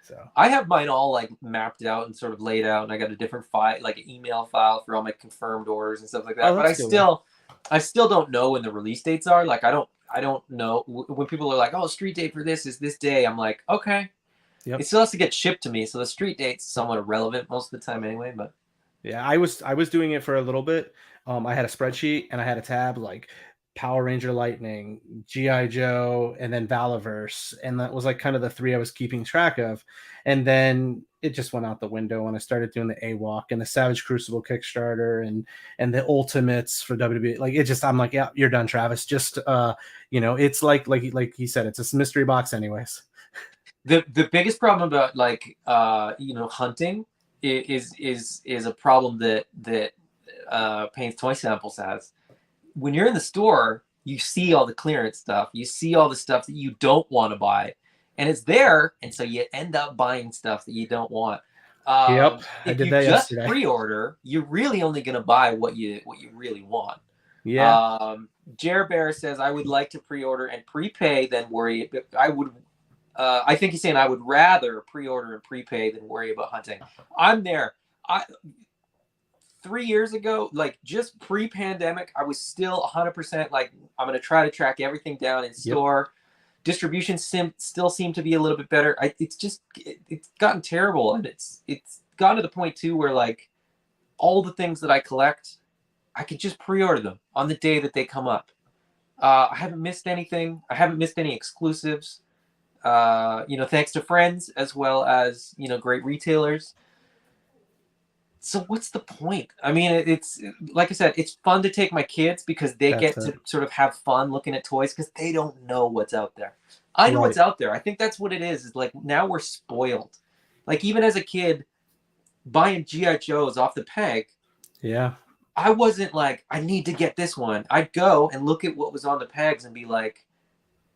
So I have mine all like mapped out and sort of laid out, and I got a different file, like an email file for all my confirmed orders and stuff like that. But I still don't know when the release dates are. Like I don't know when people are like, oh, street date for this is this day. I'm like, okay. Yep. It still has to get shipped to me, so the street date's somewhat irrelevant most of the time anyway. But yeah, I was doing it for a little bit. I had a spreadsheet and I had a tab like Power Ranger Lightning, G.I. Joe, and then Valaverse. And that was like kind of the three I was keeping track of. And then it just went out the window when I started doing the AWOC and the Savage Crucible Kickstarter and the Ultimates for WWE. Like it just, I'm like, yeah, you're done, Travis. Just it's like he said, it's a mystery box anyways. The biggest problem about like hunting is a problem that Payne's Toy Samples has. When you're in the store, you see all the clearance stuff. You see all the stuff that you don't want to buy, and it's there, and so you end up buying stuff that you don't want. Yep, I did that yesterday. If you just pre-order, you're really only going to buy what you really want. Yeah. Jer Bear says, I would like to pre-order and prepay than worry. I think he's saying I would rather pre-order and prepay than worry about hunting. I'm there. 3 years ago, like just pre-pandemic, I was still 100% like I'm going to try to track everything down in store. Yep. Distribution still seem to be a little bit better. It's gotten terrible, and it's gotten to the point too where like all the things that I collect, I could just pre-order them on the day that they come up. I haven't missed anything. I haven't missed any exclusives. Thanks to friends as well as great retailers. So what's the point? I mean, it's like I said, it's fun to take my kids because they get to sort of have fun looking at toys because they don't know what's out there. I know what's out there. I think that's what it is like now we're spoiled. Like even as a kid, buying G.I. Joes off the peg. Yeah. I wasn't like, I need to get this one. I'd go and look at what was on the pegs and be like,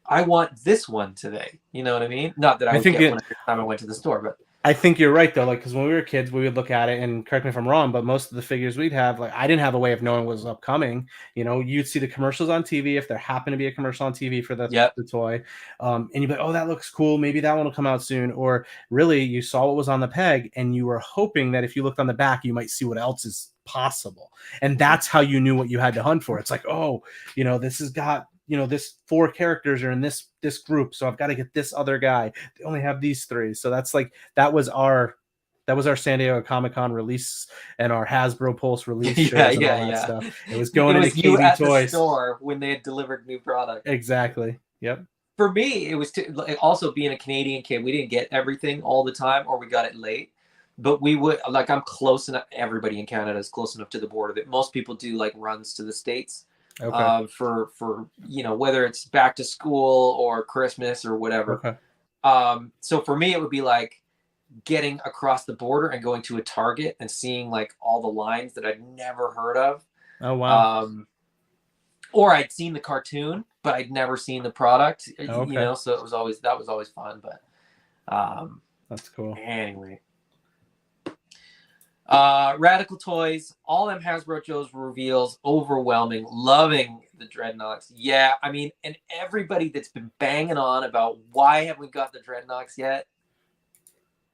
I want this one today. You know what I mean? Not that I would get one every time I went to the store, but I think you're right though. Like, because when we were kids, we would look at it, and correct me if I'm wrong, but most of the figures we'd have, like, I didn't have a way of knowing what was upcoming. You'd see the commercials on TV if there happened to be a commercial on TV for the toy, and you'd be like, oh, that looks cool. Maybe that one will come out soon. Or really, you saw what was on the peg, and you were hoping that if you looked on the back, you might see what else is possible, and that's how you knew what you had to hunt for. It's like, oh, this has got. This 4 characters are in this group, so I've got to get this other guy. They only have these 3, so that's like that was our San Diego Comic-Con release and our Hasbro Pulse release shows and all that stuff. It was going into you KB at Toys the store when they had delivered new product. Exactly. Yep. For me, it was also being a Canadian kid. We didn't get everything all the time, or we got it late. But we would I'm close enough. Everybody in Canada is close enough to the border that most people do like runs to the States. Okay. For whether it's back to school or Christmas or whatever. Okay. So for me, it would be like getting across the border and going to a Target and seeing like all the lines that I'd never heard of. Oh wow. Or I'd seen the cartoon, but I'd never seen the product. Okay. So that was always fun. But that's cool. Anyway. Radical Toys, all them Hasbro Joe's reveals, overwhelming, loving the Dreadnoks. Yeah, I mean, and everybody that's been banging on about why haven't we got the Dreadnoks yet,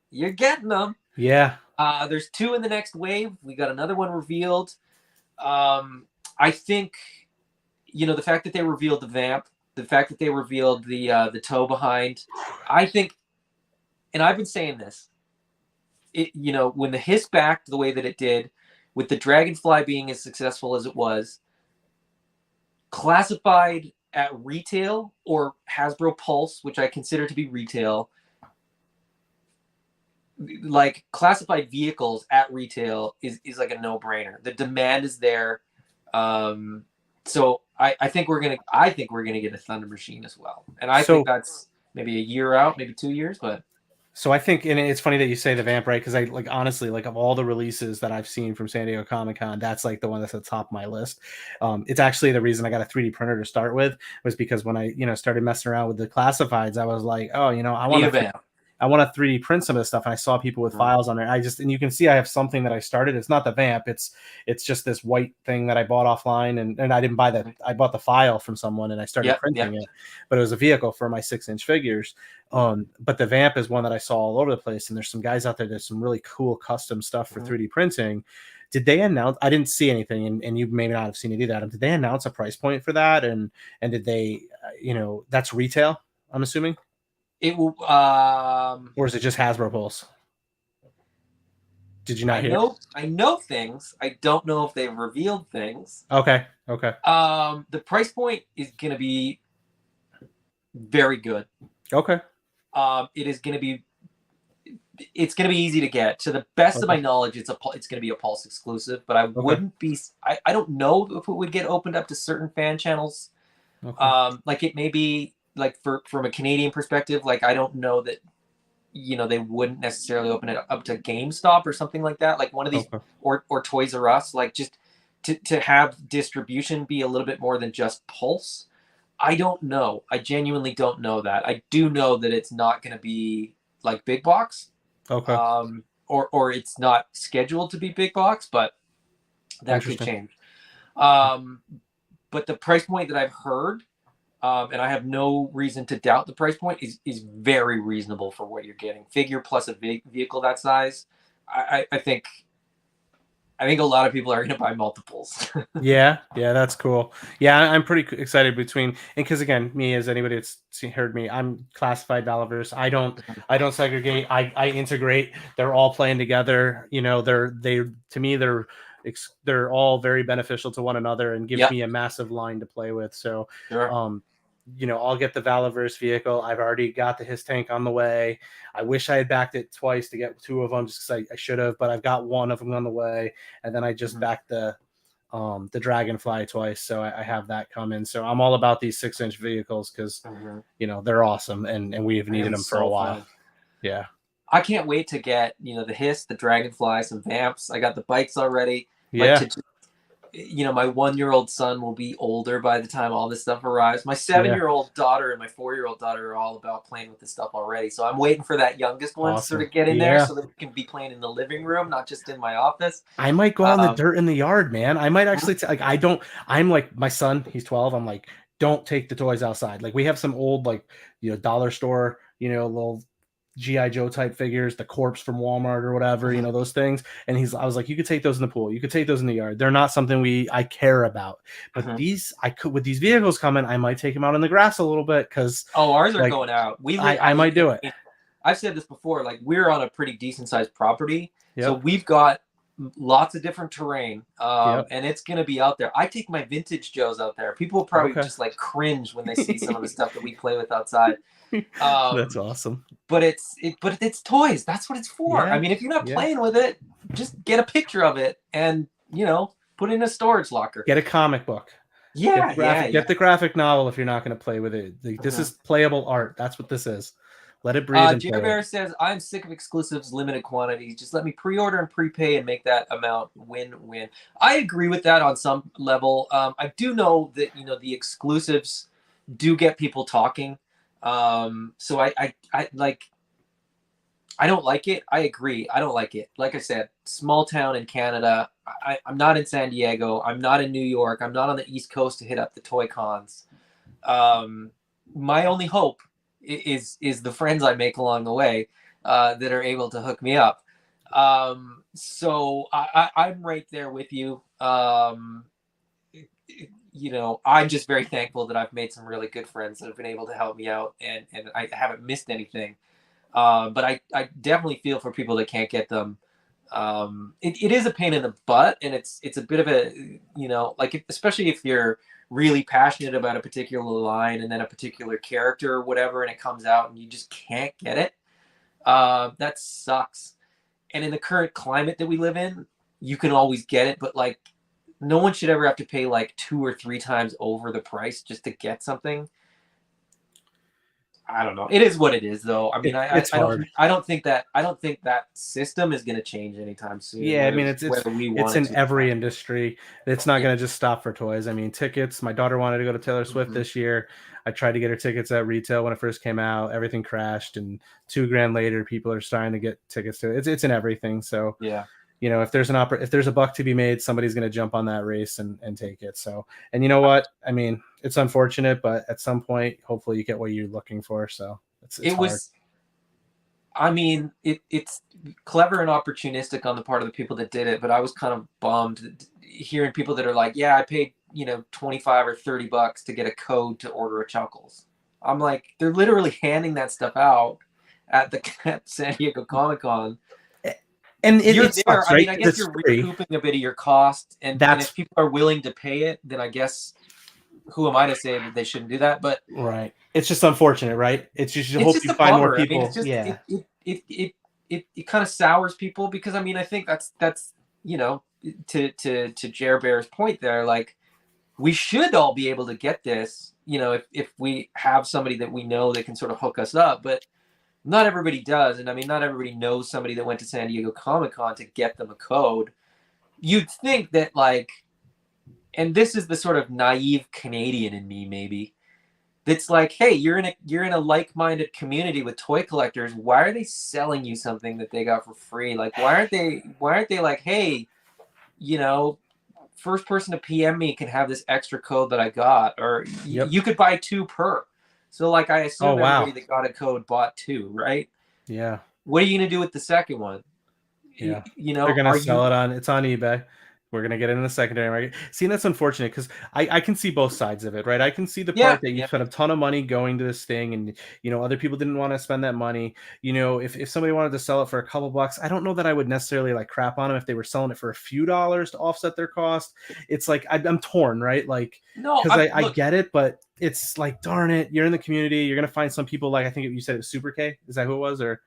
you're getting them. Yeah. There's 2 in the next wave. We got another one revealed. I think, the fact that they revealed the Vamp, the fact that they revealed the toe behind, I think, and I've been saying this, when the Hiss backed the way that it did, with the Dragonfly being as successful as it was, classified at retail or Hasbro Pulse, which I consider to be retail, like classified vehicles at retail is like a no-brainer. The demand is there. So I think we're gonna get a Thunder Machine as well, and I think maybe a year out, maybe 2 years, but. So I think, and it's funny that you say the Vamp, right? Because I like, honestly, like, of all the releases that I've seen from San Diego Comic-Con, that's like the one that's at the top of my list. It's actually the reason I got a 3D printer to start with, was because when I, started messing around with the classifieds, I was like, oh, I want to 3D print some of this stuff. And I saw people with files on there. And you can see I have something that I started. It's not the Vamp. It's just this white thing that I bought offline, and I didn't buy that. I bought the file from someone and I started printing it, but it was a vehicle for my 6-inch figures. But the Vamp is one that I saw all over the place. And there's some guys out there that's some really cool custom stuff for 3D printing. Did they announce? I didn't see anything, and you may not have seen it either, Adam. Did they announce a price point for that? And did they, that's retail, I'm assuming? It will, or is it just Hasbro Pulse? Did you not hear? I know things. I don't know if they've revealed things. Okay. The price point is going to be very good. Okay. It's going to be easy to get. To the best of my knowledge, it's going to be a Pulse exclusive, but I wouldn't be. I don't know if it would get opened up to certain fan channels. Like it may be. Like from a Canadian perspective, like I don't know that, they wouldn't necessarily open it up to GameStop or something like that. Like one of these, or Toys R Us, like just to have distribution be a little bit more than just Pulse. I don't know. I genuinely don't know that. I do know that it's not going to be like big box. Okay. Or it's not scheduled to be big box, but that could change. But the price point that I've heard, and I have no reason to doubt the price point, is very reasonable for what you're getting. Figure plus a vehicle that size. I think a lot of people are going to buy multiples. yeah, that's cool. Yeah, I'm pretty excited because again, me, as anybody that's heard me, I'm classified Valaverse. I don't segregate. I integrate. They're all playing together. To me, they're all very beneficial to one another and give me a massive line to play with. So, I'll get the Valaverse vehicle. I've already got the His Tank on the way. I wish I had backed it twice to get 2 of them, just because I should have, but I've got 1 of them on the way. And then I just backed the Dragonfly twice, so I have that coming. So I'm all about these 6-inch vehicles because they're awesome, and we've needed them for a while. Fun. Yeah, I can't wait to get the Hiss, the Dragonfly, some Vamps. I got the bikes already. Yeah. My 1-year-old son will be older by the time all this stuff arrives. My 7-year-old daughter and my 4-year-old daughter are all about playing with this stuff already. So I'm waiting for that youngest one to sort of get in there so that we can be playing in the living room, not just in my office. I might go on the dirt in the yard, man. I might actually I'm like, my son, he's 12. I'm like, don't take the toys outside. Like we have some old, dollar store, little G.I. Joe type figures, the corpse from Walmart or whatever, those things. And I was like, you could take those in the pool. You could take those in the yard. They're not something I care about. But with these vehicles coming, I might take them out in the grass a little bit because. Oh, ours are going out. I might do it. I've said this before, like we're on a pretty decent sized property. Yep. So we've got lots of different terrain. And it's going to be out there. I take my vintage Joes out there. People will probably just like cringe when they see some of the stuff that we play with outside. That's awesome. But it's toys. That's what it's for. Yeah. I mean, if you're not playing with it, just get a picture of it and put it in a storage locker. Get a comic book. Get the graphic novel if you're not going to play with it. This is playable art. That's what this is. Let it breathe. Jerry Bear says, "I'm sick of exclusives, limited quantities. Just let me pre-order and prepay and make that amount win-win." I agree with that on some level. I do know that the exclusives do get people talking. So I don't like it. I agree. I don't like it. Like I said, small town in Canada. I'm not in San Diego. I'm not in New York. I'm not on the East Coast to hit up the toy cons. My only hope is the friends I make along the way, that are able to hook me up. So I'm right there with you. I'm just very thankful that I've made some really good friends that have been able to help me out, and I haven't missed anything. But I definitely feel for people that can't get them. It is a pain in the butt, and it's a bit of a, especially if you're really passionate about a particular line and then a particular character or whatever, and it comes out and you just can't get it. That sucks. And in the current climate that we live in, you can always get it, but no one should ever have to pay 2 or 3 times over the price just to get something. I don't know. It is what it is, though. I mean, It's hard. I don't think that system is going to change anytime soon. Yeah, I mean, whether we want it's it in to. every industry. It's not going to just stop for toys. I mean, tickets. My daughter wanted to go to Taylor Swift this year. I tried to get her tickets at retail when it first came out. Everything crashed, and $2,000 later, people are starting to get tickets to it. It's in everything. So yeah, you know, if there's a buck to be made, somebody's going to jump on that race and take it. So, and you know what? I mean, it's unfortunate, but at some point, hopefully, you get what you're looking for. So it's hard. I mean, it's clever and opportunistic on the part of the people that did it, but I was kind of bummed hearing people that are like, yeah, I paid, 25 or $30 to get a code to order a Chuckles. I'm like, they're literally handing that stuff out at San Diego Comic-Con. And you're there. Sucks, right? I mean, I guess you're recouping a bit of your cost, and if people are willing to pay it, then I guess who am I to say that they shouldn't do that? But right, it's just unfortunate, right? It's just you hope you find more people. I mean, it's just, it kind of sours people, because I mean, I think that's to Jer Bear's point there, like, we should all be able to get this, if we have somebody that we know that can sort of hook us up, but not everybody does. And I mean, not everybody knows somebody that went to San Diego Comic-Con to get them a code. You'd think that, like, and this is the sort of naive Canadian in me, maybe, that's like, hey, you're in a like-minded community with toy collectors. Why are they selling you something that they got for free? Like, why aren't they like, hey, first person to PM me can have this extra code that I got, or you could buy 2 per. So, like, I assume everybody that got a code bought 2, right? Yeah. What are you going to do with the second one? Yeah. They're going to sell it it's on eBay. We're going to get it in the secondary market. See, that's unfortunate, because I can see both sides of it, right? I can see the part that you spent a ton of money going to this thing, and, other people didn't want to spend that money. If somebody wanted to sell it for a couple bucks, I don't know that I would necessarily, like, crap on them if they were selling it for a few dollars to offset their cost. It's like, I'm torn, right? Like, because I get it, but it's like, darn it, you're in the community. You're going to find some people, like, I think you said it was Super K. Is that who it was? Or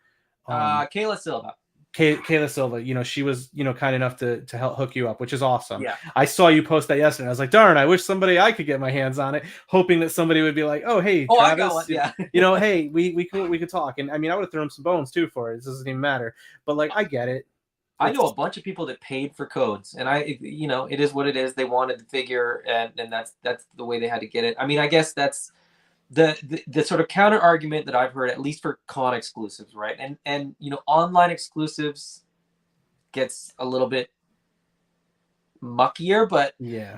Kayla Silva. Kayla Silva, she was, kind enough to help hook you up, which is awesome. Yeah. I saw you post that yesterday. I was like, darn, I wish I could get my hands on it, hoping that somebody would be like, oh, hey, Travis, I got one. Yeah. Hey, we could talk. And I mean, I would have thrown some bones too for it. It doesn't even matter. But, like, I get it. I know a bunch of people that paid for codes, and it is what it is. They wanted the figure, and that's the way they had to get it. I mean, I guess that's the sort of counter argument that I've heard, at least for con exclusives, right? And online exclusives gets a little bit muckier, but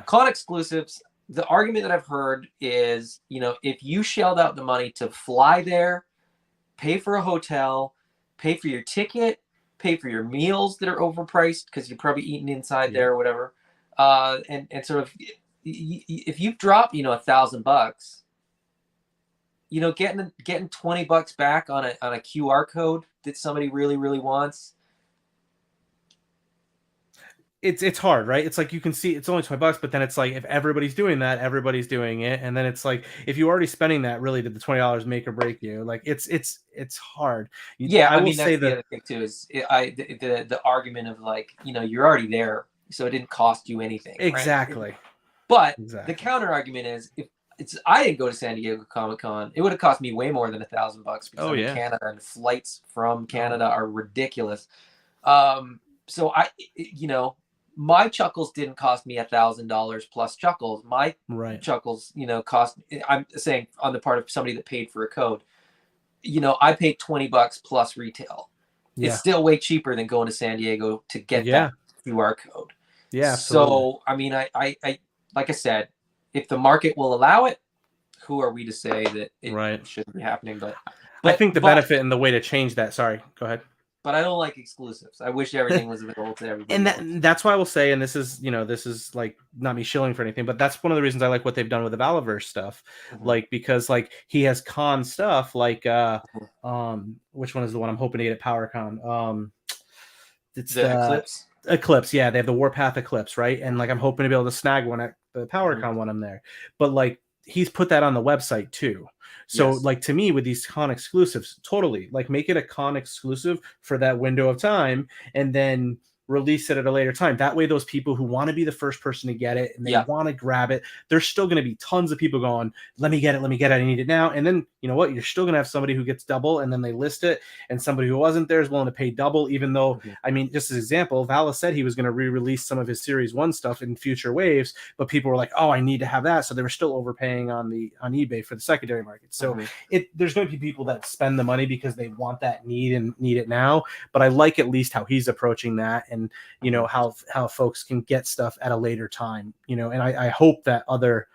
con exclusives, the argument that I've heard is, if you shelled out the money to fly there, pay for a hotel, pay for your ticket, pay for your meals that are overpriced because you're probably eating inside there or whatever, and sort of, if you've dropped $1,000, getting $20 back on a QR code that somebody really, really wants. It's hard, right? It's like, you can see it's only $20, but then it's like, if everybody's doing that, everybody's doing it, and then it's like, if you're already spending that, really, did the $20 make or break you? Like, it's hard. I mean, that's the other thing too, is the argument of, like, you're already there, so it didn't cost you anything. Exactly. Right? But the counter argument is, if I didn't go to San Diego Comic-Con, it would have cost me way more than $1,000 because I'm in Canada, and flights from Canada are ridiculous. So my Chuckles didn't cost me $1,000 plus Chuckles. My Chuckles, cost. I'm saying on the part of somebody that paid for a code. I paid $20 plus retail. Yeah. It's still way cheaper than going to San Diego to get that QR code. Yeah. Absolutely. So I mean, I like I said, if the market will allow it, who are we to say that it shouldn't be happening? But I think the benefit and the way to change that. Sorry, go ahead. But I don't like exclusives. I wish everything was available to everybody. And that's why I will say, and this is like not me shilling for anything, but that's one of the reasons I like what they've done with the Valaverse stuff. Mm-hmm. Like, because, like, he has con stuff, like which one is the one I'm hoping to get at PowerCon? It's the Eclipse. Eclipse, yeah, they have the Warpath Eclipse, right? And, like, I'm hoping to be able to snag one at the PowerCon when I'm there. But, like, he's put that on the website too. So, like, to me, with these con exclusives, totally, like, make it a con exclusive for that window of time, and then release it at a later time. That way, those people who want to be the first person to get it and they want to grab it, there's still going to be tons of people going, let me get it, I need it now. And then, you know what, you're still going to have somebody who gets double and then they list it, and somebody who wasn't there is willing to pay double, even though, I mean, just as an example, Vala said he was going to re-release some of his Series 1 stuff in future waves, but people were like, oh, I need to have that. So they were still overpaying on eBay for the secondary market. So there's going to be people that spend the money because they want that need and need it now. But I like at least how he's approaching that, and, you know, how folks can get stuff at a later time, you know, and I hope that other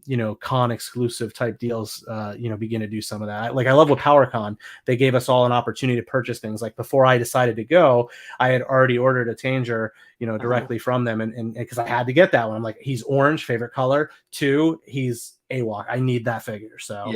you know, con exclusive type deals, you know, begin to do some of that. Like, I love with PowerCon, they gave us all an opportunity to purchase things. Like, before I decided to go, I had already ordered a Tanger, you know, directly from them, and because I had to get that one. I'm like, he's orange, favorite color. 2, he's AWOC. I need that figure. So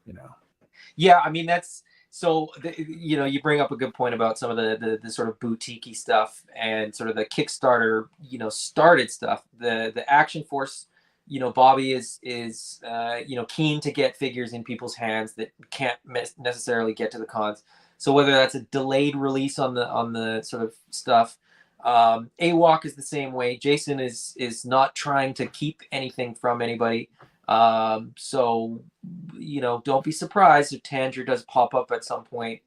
you know, I mean, that's so you know, you bring up a good point about some of the sort of boutique-y stuff and sort of the Kickstarter, you know, started stuff. The Action Force, you know, Bobby is you know, keen to get figures in people's hands that can't necessarily get to the cons. So whether that's a delayed release on the sort of stuff, AWOC is the same way. Jason is not trying to keep anything from anybody. So, you know, don't be surprised if Tanger does pop up at some point,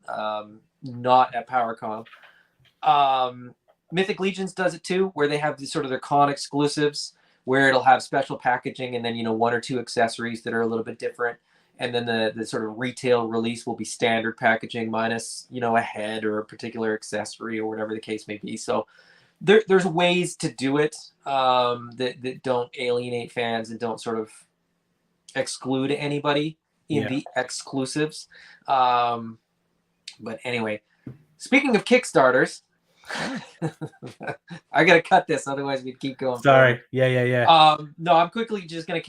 not at PowerCon. Mythic Legions does it too, where they have these sort of their con exclusives, where it'll have special packaging and then, you know, 1 or 2 accessories that are a little bit different. And then the sort of retail release will be standard packaging minus, you know, a head or a particular accessory or whatever the case may be. So there's ways to do it that don't alienate fans and don't sort of exclude anybody in the exclusives. But anyway, speaking of Kickstarters, I gotta cut this, otherwise we'd keep going. Sorry. Yeah. No, I'm quickly just gonna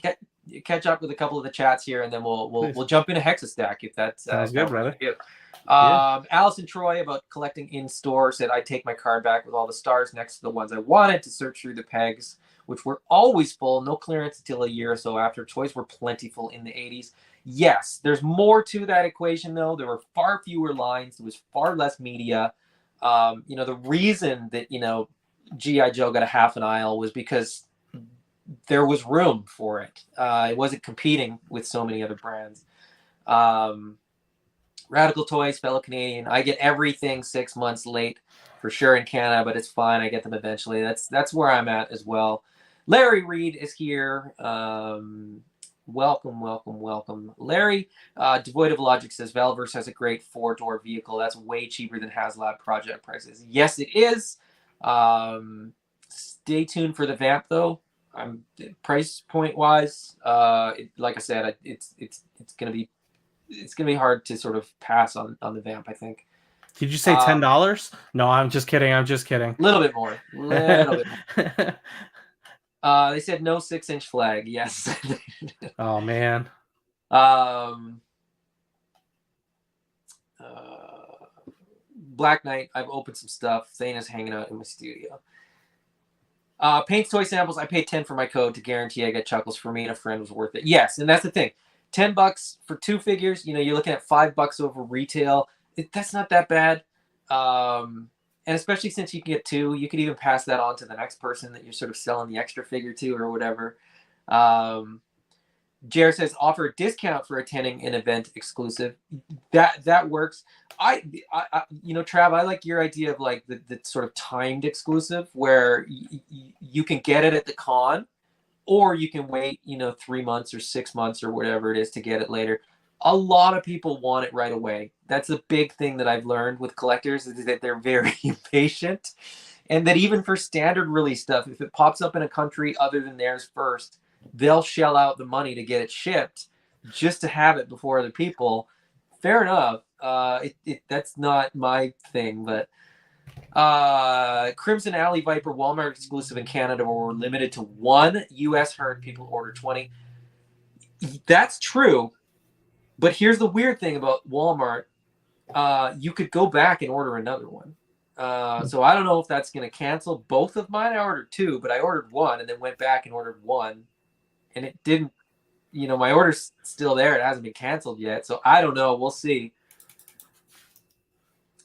catch up with a couple of the chats here, and then we'll jump into Hexa Stack if that's sounds good, brother. Allison Troy about collecting in store said, I take my card back with all the stars next to the ones I wanted to search through the pegs, which were always full, no clearance until a year or so after. Toys were plentiful in the 80s. Yes, there's more to that equation, though. There were far fewer lines. There was far less media. You know, the reason that, you know, G.I. Joe got a half an aisle was because there was room for it. It wasn't competing with so many other brands. Radical Toys, fellow Canadian. I get everything 6 months late for sure in Canada, but it's fine. I get them eventually. That's where I'm at as well. Larry Reed is here. Welcome. Larry, devoid of logic, says Valverse has a great 4-door vehicle. That's way cheaper than HasLab project prices. Yes, it is. Stay tuned for the Vamp, though. Price point wise, like I said, it's gonna be hard to sort of pass on the Vamp, I think. Did you say $10? No, I'm just kidding. A little bit more. They said no 6-inch flag. Yes. Oh man. Black Knight, I've opened some stuff. Zane's hanging out in my studio. Paints toy samples, I paid 10 for my code to guarantee I get chuckles. For me and a friend was worth it. Yes, and that's the thing. $10 for 2 figures, you know, you're looking at $5 over retail. That's not that bad. And especially since you can get 2, you could even pass that on to the next person that you're sort of selling the extra figure to or whatever. Jared says, offer a discount for attending an event exclusive. That works. I you know, Trav, I like your idea of like the sort of timed exclusive where you can get it at the con, or you can wait, you know, 3 months or 6 months or whatever it is to get it later. A lot of people want it right away. That's a big thing that I've learned with collectors, is that they're very impatient. And that even for standard release stuff, if it pops up in a country other than theirs first, they'll shell out the money to get it shipped just to have it before other people. Fair enough. That's not my thing, but Crimson Alley Viper Walmart exclusive in Canada were limited to 1 US herd. People order 20. That's true. But here's the weird thing about Walmart. You could go back and order another one. So I don't know if that's going to cancel both of mine. I ordered 2, but I ordered 1 and then went back and ordered 1. And it didn't, you know, my order's still there. It hasn't been canceled yet. So I don't know. We'll see.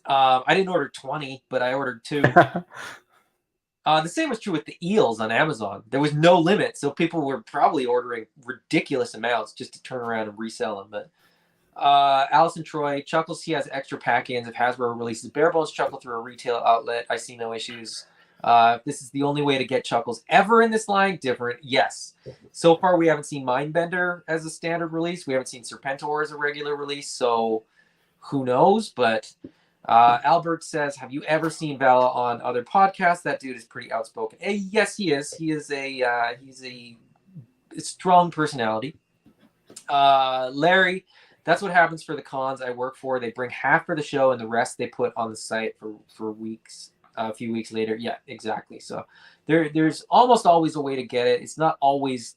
I didn't order 20, but I ordered 2. The same was true with the eels on Amazon. There was no limit, so people were probably ordering ridiculous amounts just to turn around and resell them. But Allison Troy, Chuckles, he has extra pack-ins if Hasbro releases Barebones Chuckle through a retail outlet. I see no issues. If this is the only way to get Chuckles ever in this line, different. Yes. So far, we haven't seen Mindbender as a standard release. We haven't seen Serpentor as a regular release, so who knows? But Albert says, have you ever seen Vala on other podcasts? That dude is pretty outspoken. Yes, he is. He's a strong personality. Larry, that's what happens for the cons I work for. They bring half for the show and the rest they put on the site for weeks. A few weeks later. Yeah, exactly. So there's almost always a way to get it. It's not always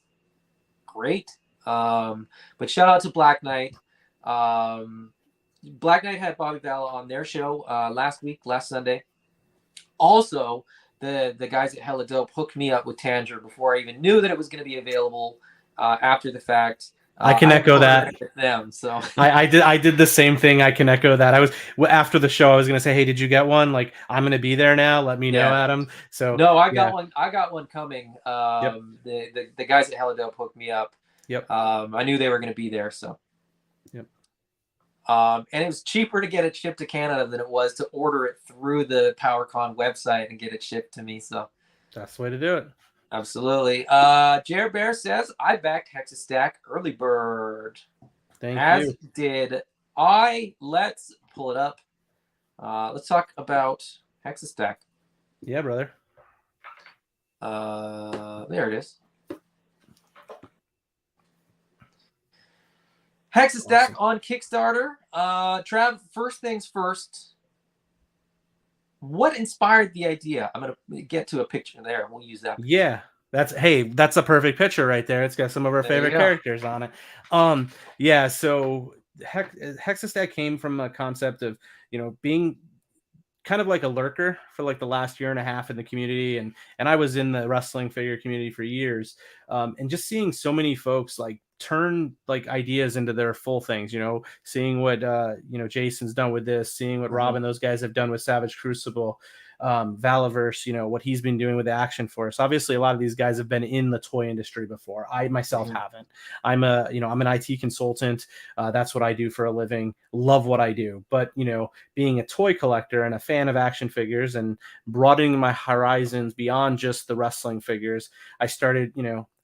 great. But shout out to Black Knight. Black Knight had Bobby Vala on their show last Sunday. Also, the guys at Hella Dope hooked me up with Tanger before I even knew that it was going to be available after the fact. I can echo that. Them, so I did the same thing. I can echo that. I was after the show. I was gonna say, hey, did you get one? Like, I'm gonna be there now. Let me know, Adam. So no, I got one. I got one coming. Yep. The guys at Hella Dope hooked me up. Yep. I knew they were gonna be there, so. Yep. And it was cheaper to get it shipped to Canada than it was to order it through the PowerCon website and get it shipped to me. So that's the way to do it. Absolutely. Jared Bear says, I backed Hexa Stack early bird. Thank you. As did I. Let's pull it up. Let's talk about Hexa Stack. Yeah, brother. There it is. Hexa Stack on Kickstarter. Trav, first things first. What inspired the idea? I'm going to get to a picture there. We'll use that. Yeah, that's a perfect picture right there. It's got some of our favorite characters on it. Yeah, so Hexa Stack came from a concept of, being kind of like a lurker for like the last year and a half in the community. And I was in the wrestling figure community for years. And just seeing so many folks like turn like ideas into their full things, seeing what, Jason's done with this, seeing what Rob and those guys have done with Savage Crucible, Valaverse, what he's been doing with the Action Force. Obviously, a lot of these guys have been in the toy industry before. I myself haven't. I'm an IT consultant. That's what I do for a living. Love what I do. But, being a toy collector and a fan of action figures and broadening my horizons beyond just the wrestling figures, I started,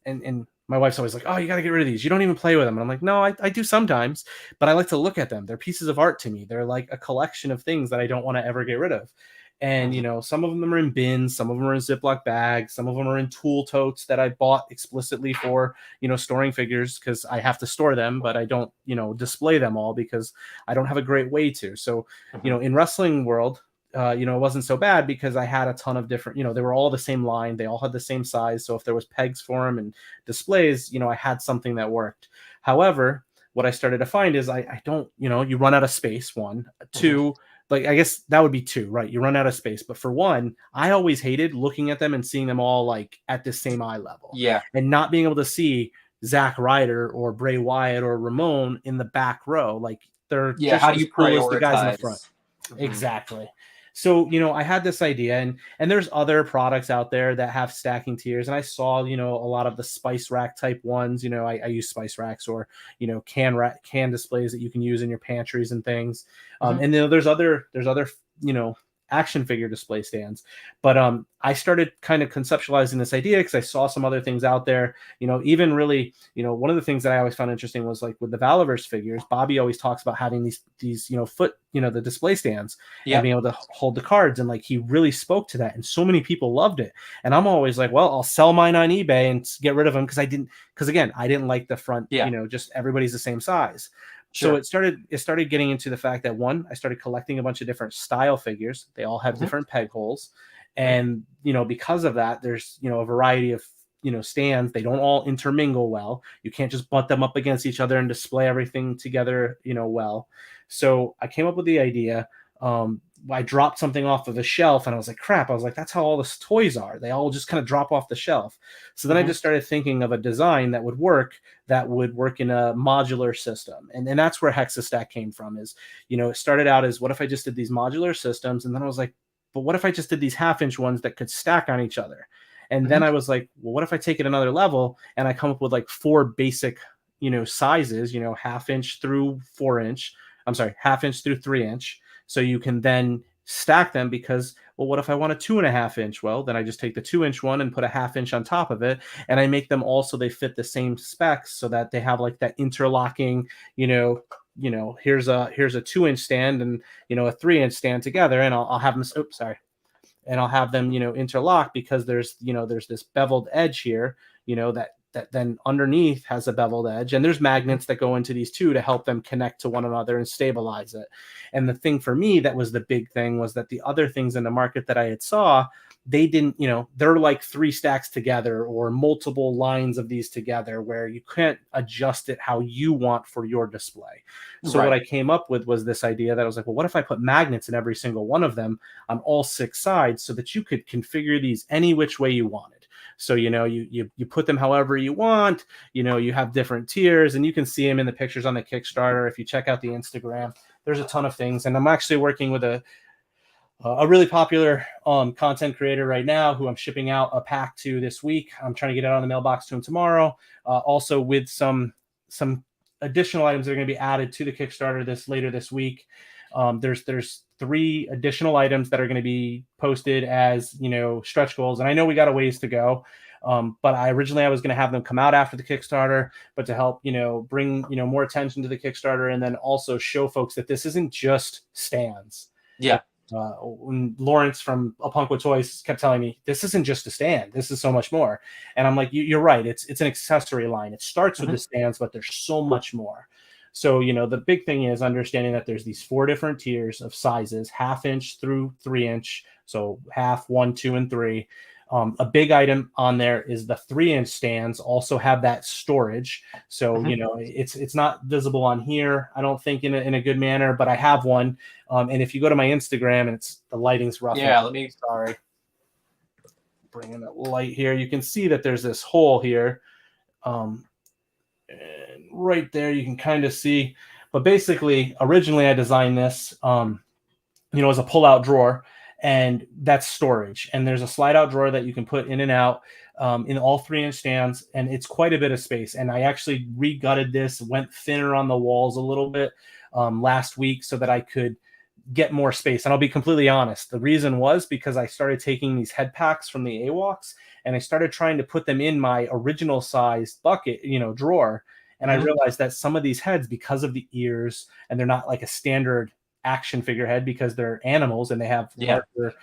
and my wife's always like, oh, you got to get rid of these. You don't even play with them. And I'm like, no, I do sometimes, but I like to look at them. They're pieces of art to me. They're like a collection of things that I don't want to ever get rid of. And, some of them are in bins, some of them are in Ziploc bags, some of them are in tool totes that I bought explicitly for, storing figures because I have to store them, but I don't, display them all because I don't have a great way to. So, in wrestling world, it wasn't so bad because I had a ton of different, they were all the same line. They all had the same size. So if there was pegs for them and displays, I had something that worked. However, what I started to find is I don't, you run out of space, one, two, like, I guess that would be two, right? You run out of space. But for one, I always hated looking at them and seeing them all like at the same eye level. Yeah. And not being able to see Zack Ryder or Bray Wyatt or Ramon in the back row. Like they're just how do you prioritize the guys in the front? Exactly. So, I had this idea and there's other products out there that have stacking tiers. And I saw, a lot of the spice rack type ones, I use spice racks or, can displays that you can use in your pantries and things. And there's other, action figure display stands. But I started kind of conceptualizing this idea because I saw some other things out there, even really, one of the things that I always found interesting was like with the Valaverse figures, Bobby always talks about having these foot, the display stands and being able to hold the cards. And like, he really spoke to that. And so many people loved it. And I'm always like, well, I'll sell mine on eBay and get rid of them. Because I didn't like the front, just everybody's the same size. So it started getting into the fact that one, I started collecting a bunch of different style figures. They all have different peg holes. And, because of that, there's, a variety of, stands. They don't all intermingle well. You can't just butt them up against each other and display everything together, well. So I came up with the idea. I dropped something off of a shelf and I was like, crap. I was like, that's how all the toys are. They all just kind of drop off the shelf. So then I just started thinking of a design that would work in a modular system. And that's where Hexa Stack came from is, it started out as what if I just did these modular systems? And then I was like, but what if I just did these 1/2 inch ones that could stack on each other? And then I was like, well, what if I take it another level and I come up with like 4 basic, sizes, 1/2 inch through 4 inch. I'm sorry, 1/2 inch through 3 inch. So you can then stack them because, well, what if I want a 2.5 inch? Well, then I just take the 2 inch one and put a 1/2 inch on top of it. And I make them all so they fit the same specs so that they have like that interlocking, here's a 2 inch stand and, a 3 inch stand together. And I'll have them, oops, sorry. And I'll have them, interlock because there's this beveled edge here, that then underneath has a beveled edge, and there's magnets that go into these two to help them connect to one another and stabilize it. And the thing for me that was the big thing was that the other things in the market that I had saw, they didn't, they're like 3 stacks together or multiple lines of these together where you can't adjust it how you want for your display. So what I came up with was this idea that I was like, well, what if I put magnets in every single one of them on all 6 sides so that you could configure these any which way you wanted. So, you put them however you want, you have different tiers, and you can see them in the pictures on the Kickstarter. If you check out the Instagram, there's a ton of things. And I'm actually working with a really popular content creator right now who I'm shipping out a pack to this week. I'm trying to get it on the mailbox to him tomorrow. Also with some additional items that are going to be added to the Kickstarter later this week. There's 3 additional items that are going to be posted as, stretch goals. And I know we got a ways to go. But I was going to have them come out after the Kickstarter, but to help, bring, more attention to the Kickstarter and then also show folks that this isn't just stands. Yeah. Lawrence from A Punk with Toys kept telling me, this isn't just a stand. This is so much more. And I'm like, you're right. It's an accessory line. It starts with the stands, but there's so much more. So, the big thing is understanding that there's these 4 different tiers of sizes, 1/2 inch through 3 inch. So 1/2, 1, 2, and 3. A big item on there is the 3-inch stands also have that storage. So, it's not visible on here, I don't think in a good manner, but I have one. And if you go to my Instagram, and the lighting's rough. Yeah, sorry. Bring in that light here. You can see that there's this hole here. And right there, you can kind of see. But basically, originally I designed this, as a pull-out drawer. And that's storage. And there's a slide out drawer that you can put in and out in all 3-inch stands. And it's quite a bit of space. And I actually re-gutted this, went thinner on the walls a little bit last week so that I could get more space. And I'll be completely honest. The reason was because I started taking these head packs from the AWOCs and I started trying to put them in my original size bucket, drawer. And I realized that some of these heads, because of the ears, and they're not like a standard action figure head because they're animals and they have larger,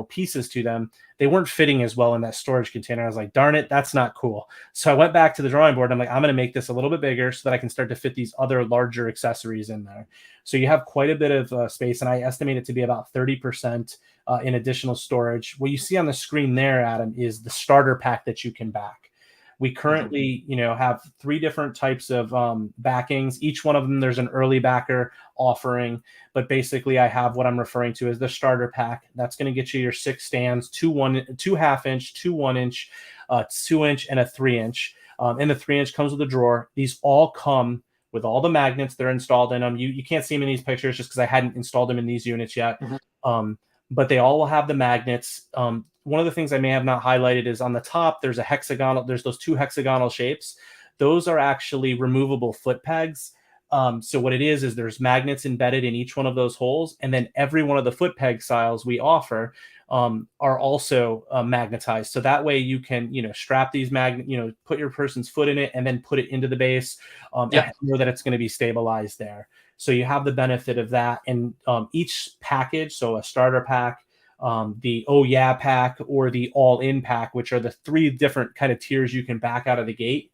pieces to them, they weren't fitting as well in that storage container. I was like, darn it, that's not cool. So I went back to the drawing board. I'm like, I'm going to make this a little bit bigger so that I can start to fit these other larger accessories in there. So you have quite a bit of space, and I estimate it to be about 30% in additional storage. What you see on the screen there, Adam, is the starter pack that you can back. We currently, have 3 different types of backings. Each one of them, there's an early backer offering. But basically, I have what I'm referring to as the starter pack. That's going to get you your 6 stands, 2 1/2 inch, 2 1-inch, 2-inch, and a 3-inch. And the 3-inch comes with a drawer. These all come with all the magnets that are installed in them. You can't see them in these pictures just because I hadn't installed them in these units yet. But they all will have the magnets. One of the things I may have not highlighted is on the top, there's those 2 hexagonal shapes. Those are actually removable foot pegs. So what it is there's magnets embedded in each one of those holes. And then every one of the foot peg styles we offer are also magnetized. So that way you can, strap these put your person's foot in it and then put it into the base and know that it's going to be stabilized there. So you have the benefit of that. And each package, so a starter pack, the Oh Yeah pack, or the All In pack, which are the 3 different kind of tiers you can back out of the gate.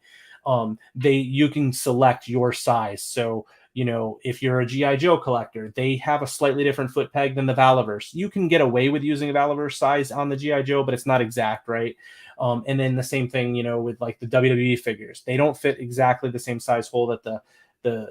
You can select your size. So, if you're a G.I. Joe collector, they have a slightly different foot peg than the Valaverse. You can get away with using a Valaverse size on the G.I. Joe, but it's not exact, right? And then the same thing, with like the WWE figures. They don't fit exactly the same size hole that the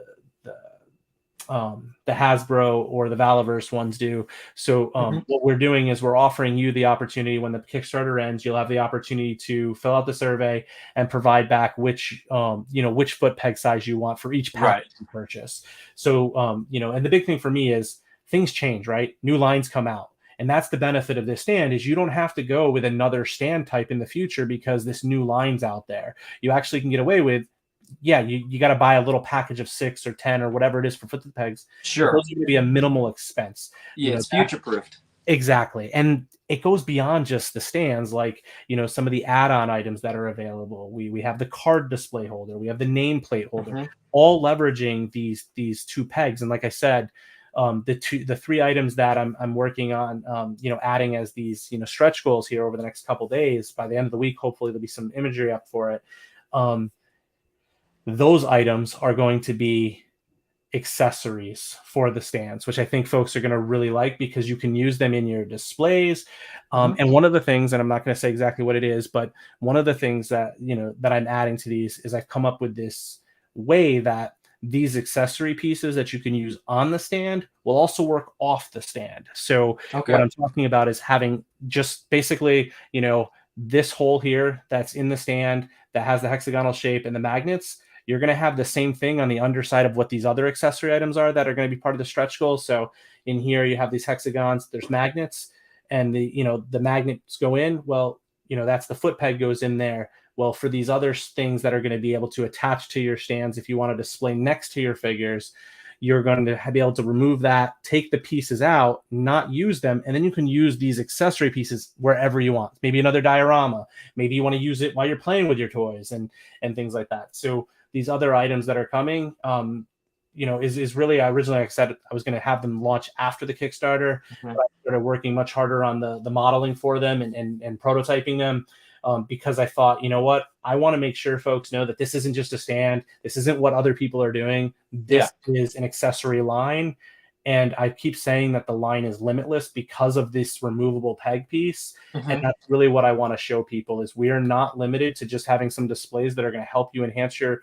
Hasbro or the Valaverse ones do. So what we're doing is we're offering you the opportunity when the Kickstarter ends, you'll have the opportunity to fill out the survey and provide back which foot peg size you want for each pack you purchase. So, and the big thing for me is things change, right? New lines come out. And that's the benefit of this stand, is you don't have to go with another stand type in the future because this new line's out there. You actually can get away with, yeah, you got to buy a little package of 6 or 10 or whatever it is for foot pegs. Sure. Those are going to be a minimal expense. Yeah, it's future-proofed. Exactly. And it goes beyond just the stands, like, some of the add-on items that are available. We have the card display holder, we have the nameplate holder, all leveraging these 2 pegs. And like I said, the 3 items that I'm working on, adding as these, stretch goals here over the next couple days. By the end of the week, hopefully there'll be some imagery up for it. Those items are going to be accessories for the stands, which I think folks are going to really like, because you can use them in your displays. And one of the things, and I'm not going to say exactly what it is, but one of the things that, that I'm adding to these is I've come up with this way that these accessory pieces that you can use on the stand will also work off the stand. So what I'm talking about is having just basically, this hole here that's in the stand that has the hexagonal shape and the magnets. You're going to have the same thing on the underside of what these other accessory items are that are going to be part of the stretch goal. So in here you have these hexagons, there's magnets, and the magnets go in. Well, that's the foot peg goes in there. Well, for these other things that are going to be able to attach to your stands, if you want to display next to your figures, you're going to be able to remove that, take the pieces out, not use them, and then you can use these accessory pieces wherever you want. Maybe another diorama. Maybe you want to use it while you're playing with your toys and things like that. So these other items that are coming, is really, originally I said I was going to have them launch after the Kickstarter. But I started working much harder on the modeling for them and prototyping them. Because I thought, you know what, I want to make sure folks know that this isn't just a stand. This isn't what other people are doing. This is an accessory line. And I keep saying that the line is limitless because of this removable peg piece. And that's really what I want to show people, is we are not limited to just having some displays that are going to help you enhance your,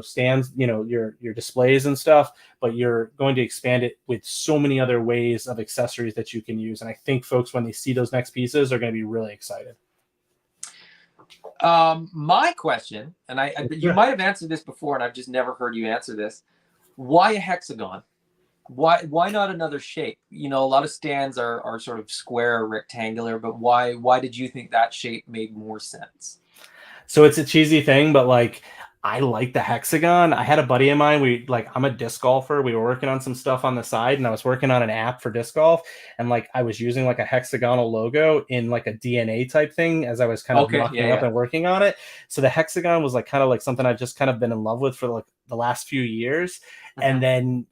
stands, your displays and stuff, but you're going to expand it with so many other ways of accessories that you can use. And I think folks, when they see those next pieces, are going to be really excited. My question, and you might have answered this before, and I've just never heard you answer this. Why a hexagon? Why not another shape? A lot of stands are sort of square or rectangular, but why did you think that shape made more sense? So it's a cheesy thing, but like, I like the hexagon. I had a buddy of mine. I'm a disc golfer. We were working on some stuff on the side, and I was working on an app for disc golf. And I was using a hexagonal logo in a DNA type thing as I was kind of mocking up and working on it. So the hexagon was kind of something I've just kind of been in love with for the last few years. And then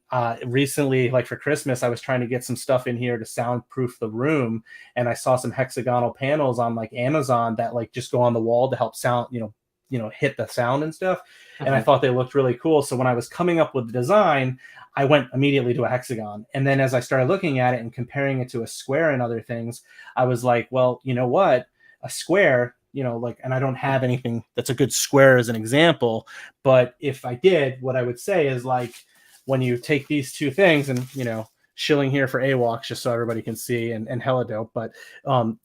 recently, for Christmas, I was trying to get some stuff in here to soundproof the room. And I saw some hexagonal panels on Amazon that just go on the wall to help sound, hit the sound and stuff. And I thought they looked really cool. So when I was coming up with the design, I went immediately to a hexagon. And then as I started looking at it and comparing it to a square and other things, I was like, well, you know what? A square, and I don't have anything that's a good square as an example. But if I did, what I would say is when you take these two things and, shilling here for AWOX, just so everybody can see, and hella dope. But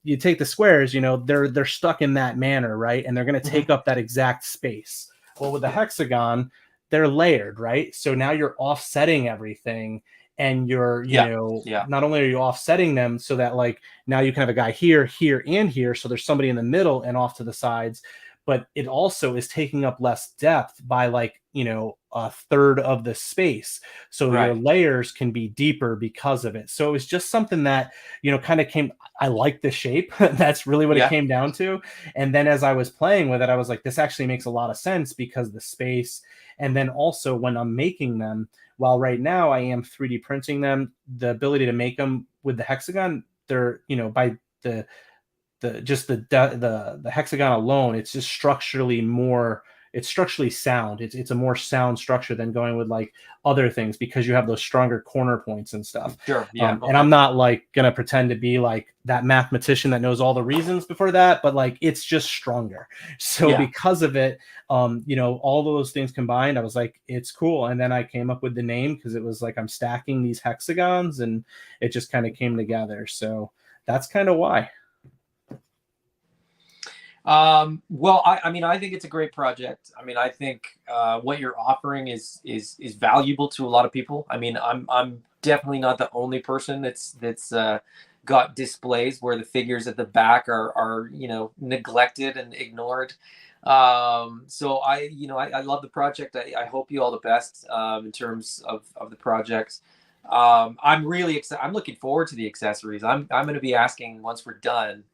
you take the squares, they're stuck in that manner, right? And they're going to take up that exact space. Well, with the hexagon, they're layered, right? So now you're offsetting everything, and you're, not only are you offsetting them so that now you can have a guy here, here, and here. So there's somebody in the middle and off to the sides, but it also is taking up less depth by a third of the space. So your layers can be deeper because of it. So it was just something that, kind of I like the shape. That's really what it came down to. And then as I was playing with it, I was like, this actually makes a lot of sense because the space. And then also when I'm making them, while right now I am 3D printing them, the ability to make them with the hexagon, they're, by the hexagon alone, it's just structurally sound. It's a more sound structure than going with other things, because you have those stronger corner points and stuff. Sure. Yeah. And I'm not gonna pretend to be that mathematician that knows all the reasons before that, but it's just stronger. So because of it, all those things combined, I was like, it's cool. And then I came up with the name because it was I'm stacking these hexagons, and it just kind of came together. So that's kind of why. Well, I think it's a great project. I think what you're offering is valuable to a lot of people. I'm definitely not the only person that's got displays where the figures at the back are neglected and ignored. So I love the project. I hope you all the best in terms of the project. I'm really excited. I'm looking forward to the accessories. I'm going to be asking once we're done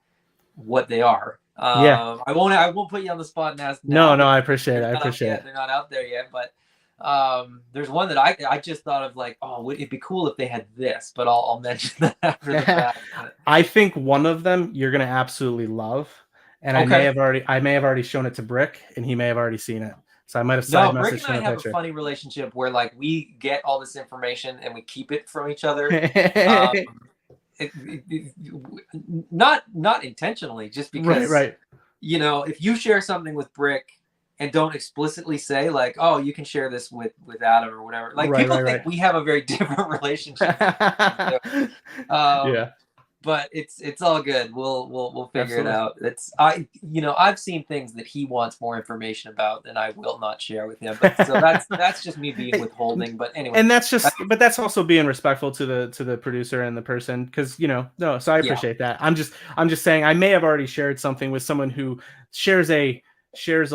what they are. Yeah. I won't put you on the spot and ask No, now no, I because appreciate it. they're I not out appreciate yet. it. They're not out there yet. But there's one that I just thought of, like, oh, it'd be cool if they had this, but I'll mention that after the fact. But, I think one of them you're gonna absolutely love, and I may okay. have already shown it to Brick, and he may have already seen it. So I might have side No, Brick and messaged him I a have a picture. funny relationship where, like, we get all this information and we keep it from each other. Um, not intentionally, just Right, because, right, if you share something with Brick and don't explicitly say, like, oh, you can share this with Adam or whatever, like, right, people right, think right. we have a very different relationship than we do. Um, Yeah, but it's all good. We'll figure it absolutely. out. I've seen things that he wants more information about, and I will not share with him. But so that's just me being Hey, withholding. But anyway, and that's also being respectful to the producer and the person, because no, so I yeah. appreciate that. I'm just saying I may have already shared something with someone who shares a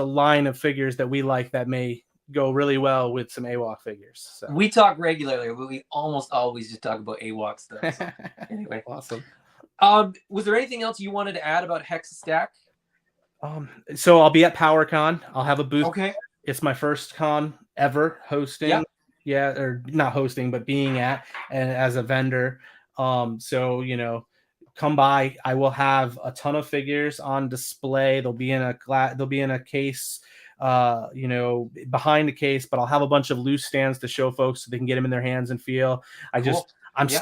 line of figures that we like that may go really well with some AWOC figures. So We talk regularly, but we almost always just talk about AWOC stuff. So anyway, awesome. was there anything else you wanted to add about Hexa Stack? So I'll be at PowerCon. I'll have a booth. Okay. It's my first con ever hosting. Yeah. Yeah, or not hosting, but being at and as a vendor. So come by. I will have a ton of figures on display. They'll be in a case, behind the case, but I'll have a bunch of loose stands to show folks so they can get them in their hands and feel. Cool. I'm Yeah.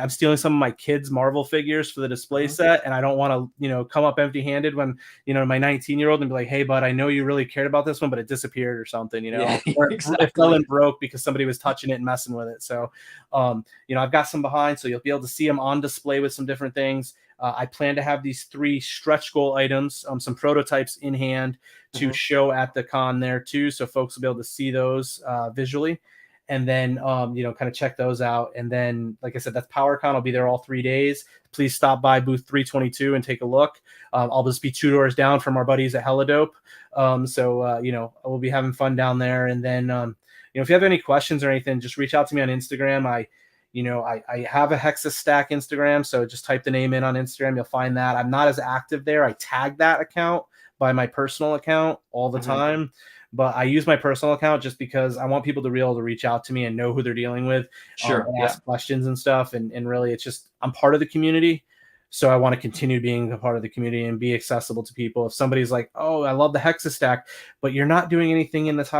stealing some of my kids' Marvel figures for the display set, and I don't want to, come up empty-handed when, my 19-year-old and be like, "Hey, bud, I know you really cared about this one, but it disappeared or something, Yeah. or it fell Exactly. and broke because somebody was touching it and messing with it." So, I've got some behind, so you'll be able to see them on display with some different things. I plan to have these 3 stretch goal items, some prototypes in hand to show at the con there too, so folks will be able to see those visually, and then kind of check those out. And then, like I said, that's PowerCon. I'll be there all 3 days. Please stop by booth 322 and take a look. I'll just be 2 doors down from our buddies at Helidope. We'll be having fun down there. And then, if you have any questions or anything, just reach out to me on Instagram. I have a Hexa Stack Instagram, so just type the name in on Instagram. You'll find that. I'm not as active there. I tag that account by my personal account all the time, but I use my personal account just because I want people to be able to reach out to me and know who they're dealing with, Sure. and Yeah. ask questions and stuff. And really, it's just, I'm part of the community. So I want to continue being a part of the community and be accessible to people. If somebody's like, "Oh, I love the Hexa Stack, but you're not doing anything in this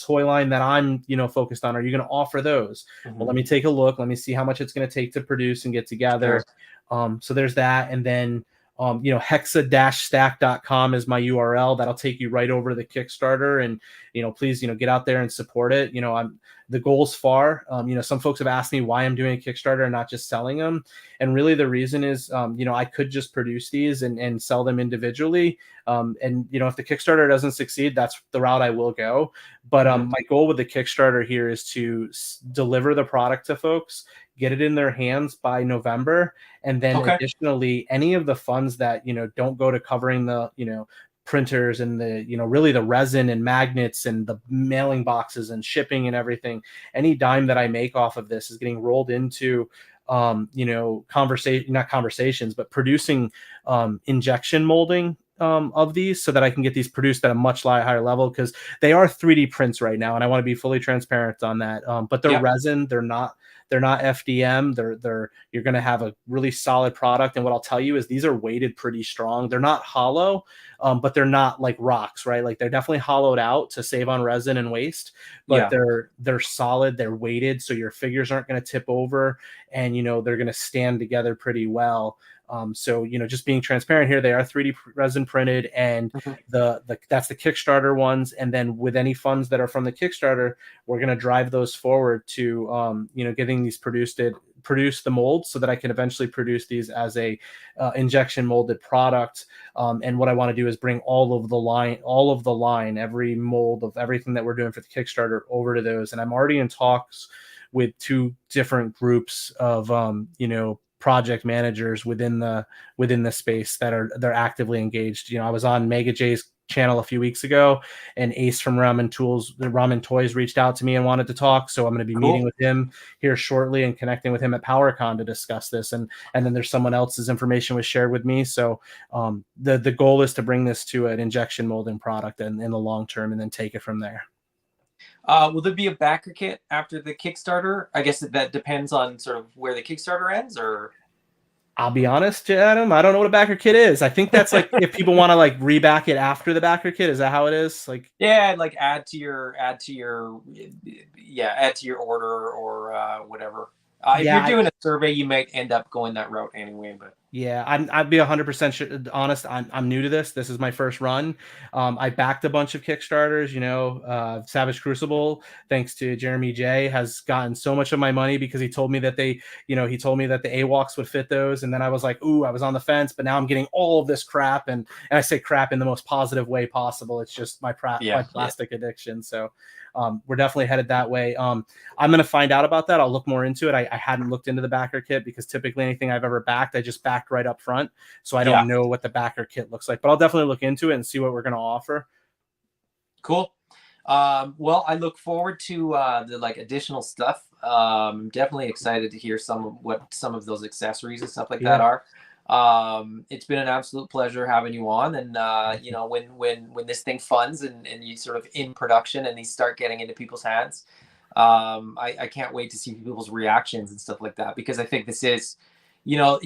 toy line that I'm, focused on. Are you going to offer those?" Well, let me take a look. Let me see how much it's going to take to produce and get together. Sure. So there's that. And then, hexa-stack.com is my URL. That'll take you right over to the Kickstarter. And, please, get out there and support it. The goal's far. Some folks have asked me why I'm doing a Kickstarter and not just selling them. And really the reason is, I could just produce these and sell them individually. If the Kickstarter doesn't succeed, that's the route I will go. But my goal with the Kickstarter here is to deliver the product to folks, get it in their hands by November. And then additionally, any of the funds that, don't go to covering the, printers and the, really the resin and magnets and the mailing boxes and shipping and everything, any dime that I make off of this is getting rolled into, not conversations, but producing injection molding of these, so that I can get these produced at a much higher level, because they are 3D prints right now, and I want to be fully transparent on that. But they're resin, they're not FDM. You're going to have a really solid product. And what I'll tell you is these are weighted pretty strong. They're not hollow, but they're not like rocks, right? Like, they're definitely hollowed out to save on resin and waste, but they're solid. They're weighted, so your figures aren't going to tip over, and they're going to stand together pretty well. So just being transparent here, they are 3D resin printed, and that's the Kickstarter ones. And then with any funds that are from the Kickstarter, we're going to drive those forward to getting these produce the molds, so that I can eventually produce these as a injection molded product. And what I want to do is bring all of the line, every mold of everything that we're doing for the Kickstarter over to those. And I'm already in talks with 2 different groups of project managers within the space that they're actively engaged. You know, I was on Mega J's channel a few weeks ago, and Ace from Ramen Toys reached out to me and wanted to talk. So I'm going to be meeting with him here shortly and connecting with him at PowerCon to discuss this. And then there's someone else's information was shared with me. So the goal is to bring this to an injection molding product in the long term, and then take it from there. Will there be a backer kit after the Kickstarter? I guess that depends on sort of where the Kickstarter ends, or. I'll be honest, Adam, I don't know what a backer kit is. I think that's like if people want to like reback it after the backer kit. Is that how it is? Like, yeah, like add to your order or whatever. If you're doing a survey, you might end up going that route anyway. But yeah, I'd be 100% honest. I'm new to this. This is my first run. I backed a bunch of Kickstarters. You know, Savage Crucible, thanks to Jeremy J, has gotten so much of my money because he told me that the AWOCs would fit those, and then I was like, ooh, I was on the fence, but now I'm getting all of this crap, and I say crap in the most positive way possible. It's just my plastic addiction. So we're definitely headed that way. I'm going to find out about that. I'll look more into it. I hadn't looked into the backer kit because typically anything I've ever backed, I just backed right up front. So I don't know what the backer kit looks like, but I'll definitely look into it and see what we're going to offer. Cool. Well, I look forward to the like additional stuff. I'm definitely excited to hear what some of those accessories and stuff like that are. It's been an absolute pleasure having you on, and you know, when this thing funds and you sort of in production and these start getting into people's hands, I can't wait to see people's reactions and stuff like that, because I think this is, you know,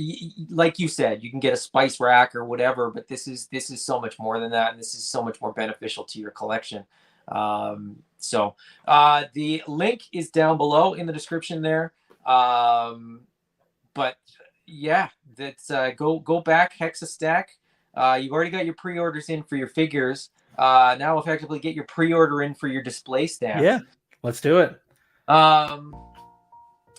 like you said, you can get a spice rack or whatever, but this is so much more than that, and this is so much more beneficial to your collection. So the link is down below in the description there. But yeah, that's go back Hexa Stack. You've already got your pre-orders in for your figures. Now effectively get your pre-order in for your display stand. Yeah, let's do it.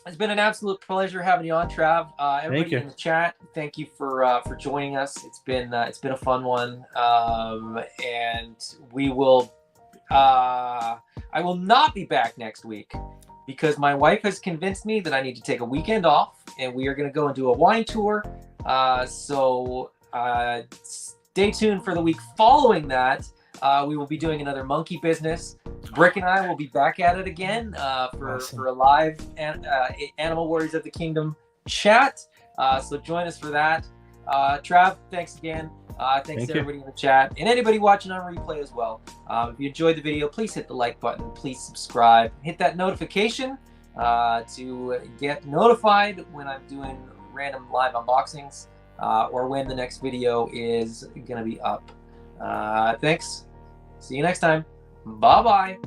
It's been an absolute pleasure having you on, Trav. Everybody in the chat, thank you for joining us. It's been a fun one, and we will. I will not be back next week because my wife has convinced me that I need to take a weekend off, and we are going to go and do a wine tour. So stay tuned for the week following that. We will be doing another monkey business. Brick and I will be back at it again for a live Animal Warriors of the Kingdom chat. So join us for that. Trav, thanks again. Thanks to everybody in the chat and anybody watching on replay as well. If you enjoyed the video, please hit the like button. Please subscribe. Hit that notification to get notified when I'm doing random live unboxings or when the next video is going to be up. Thanks. See you next time. Bye-bye.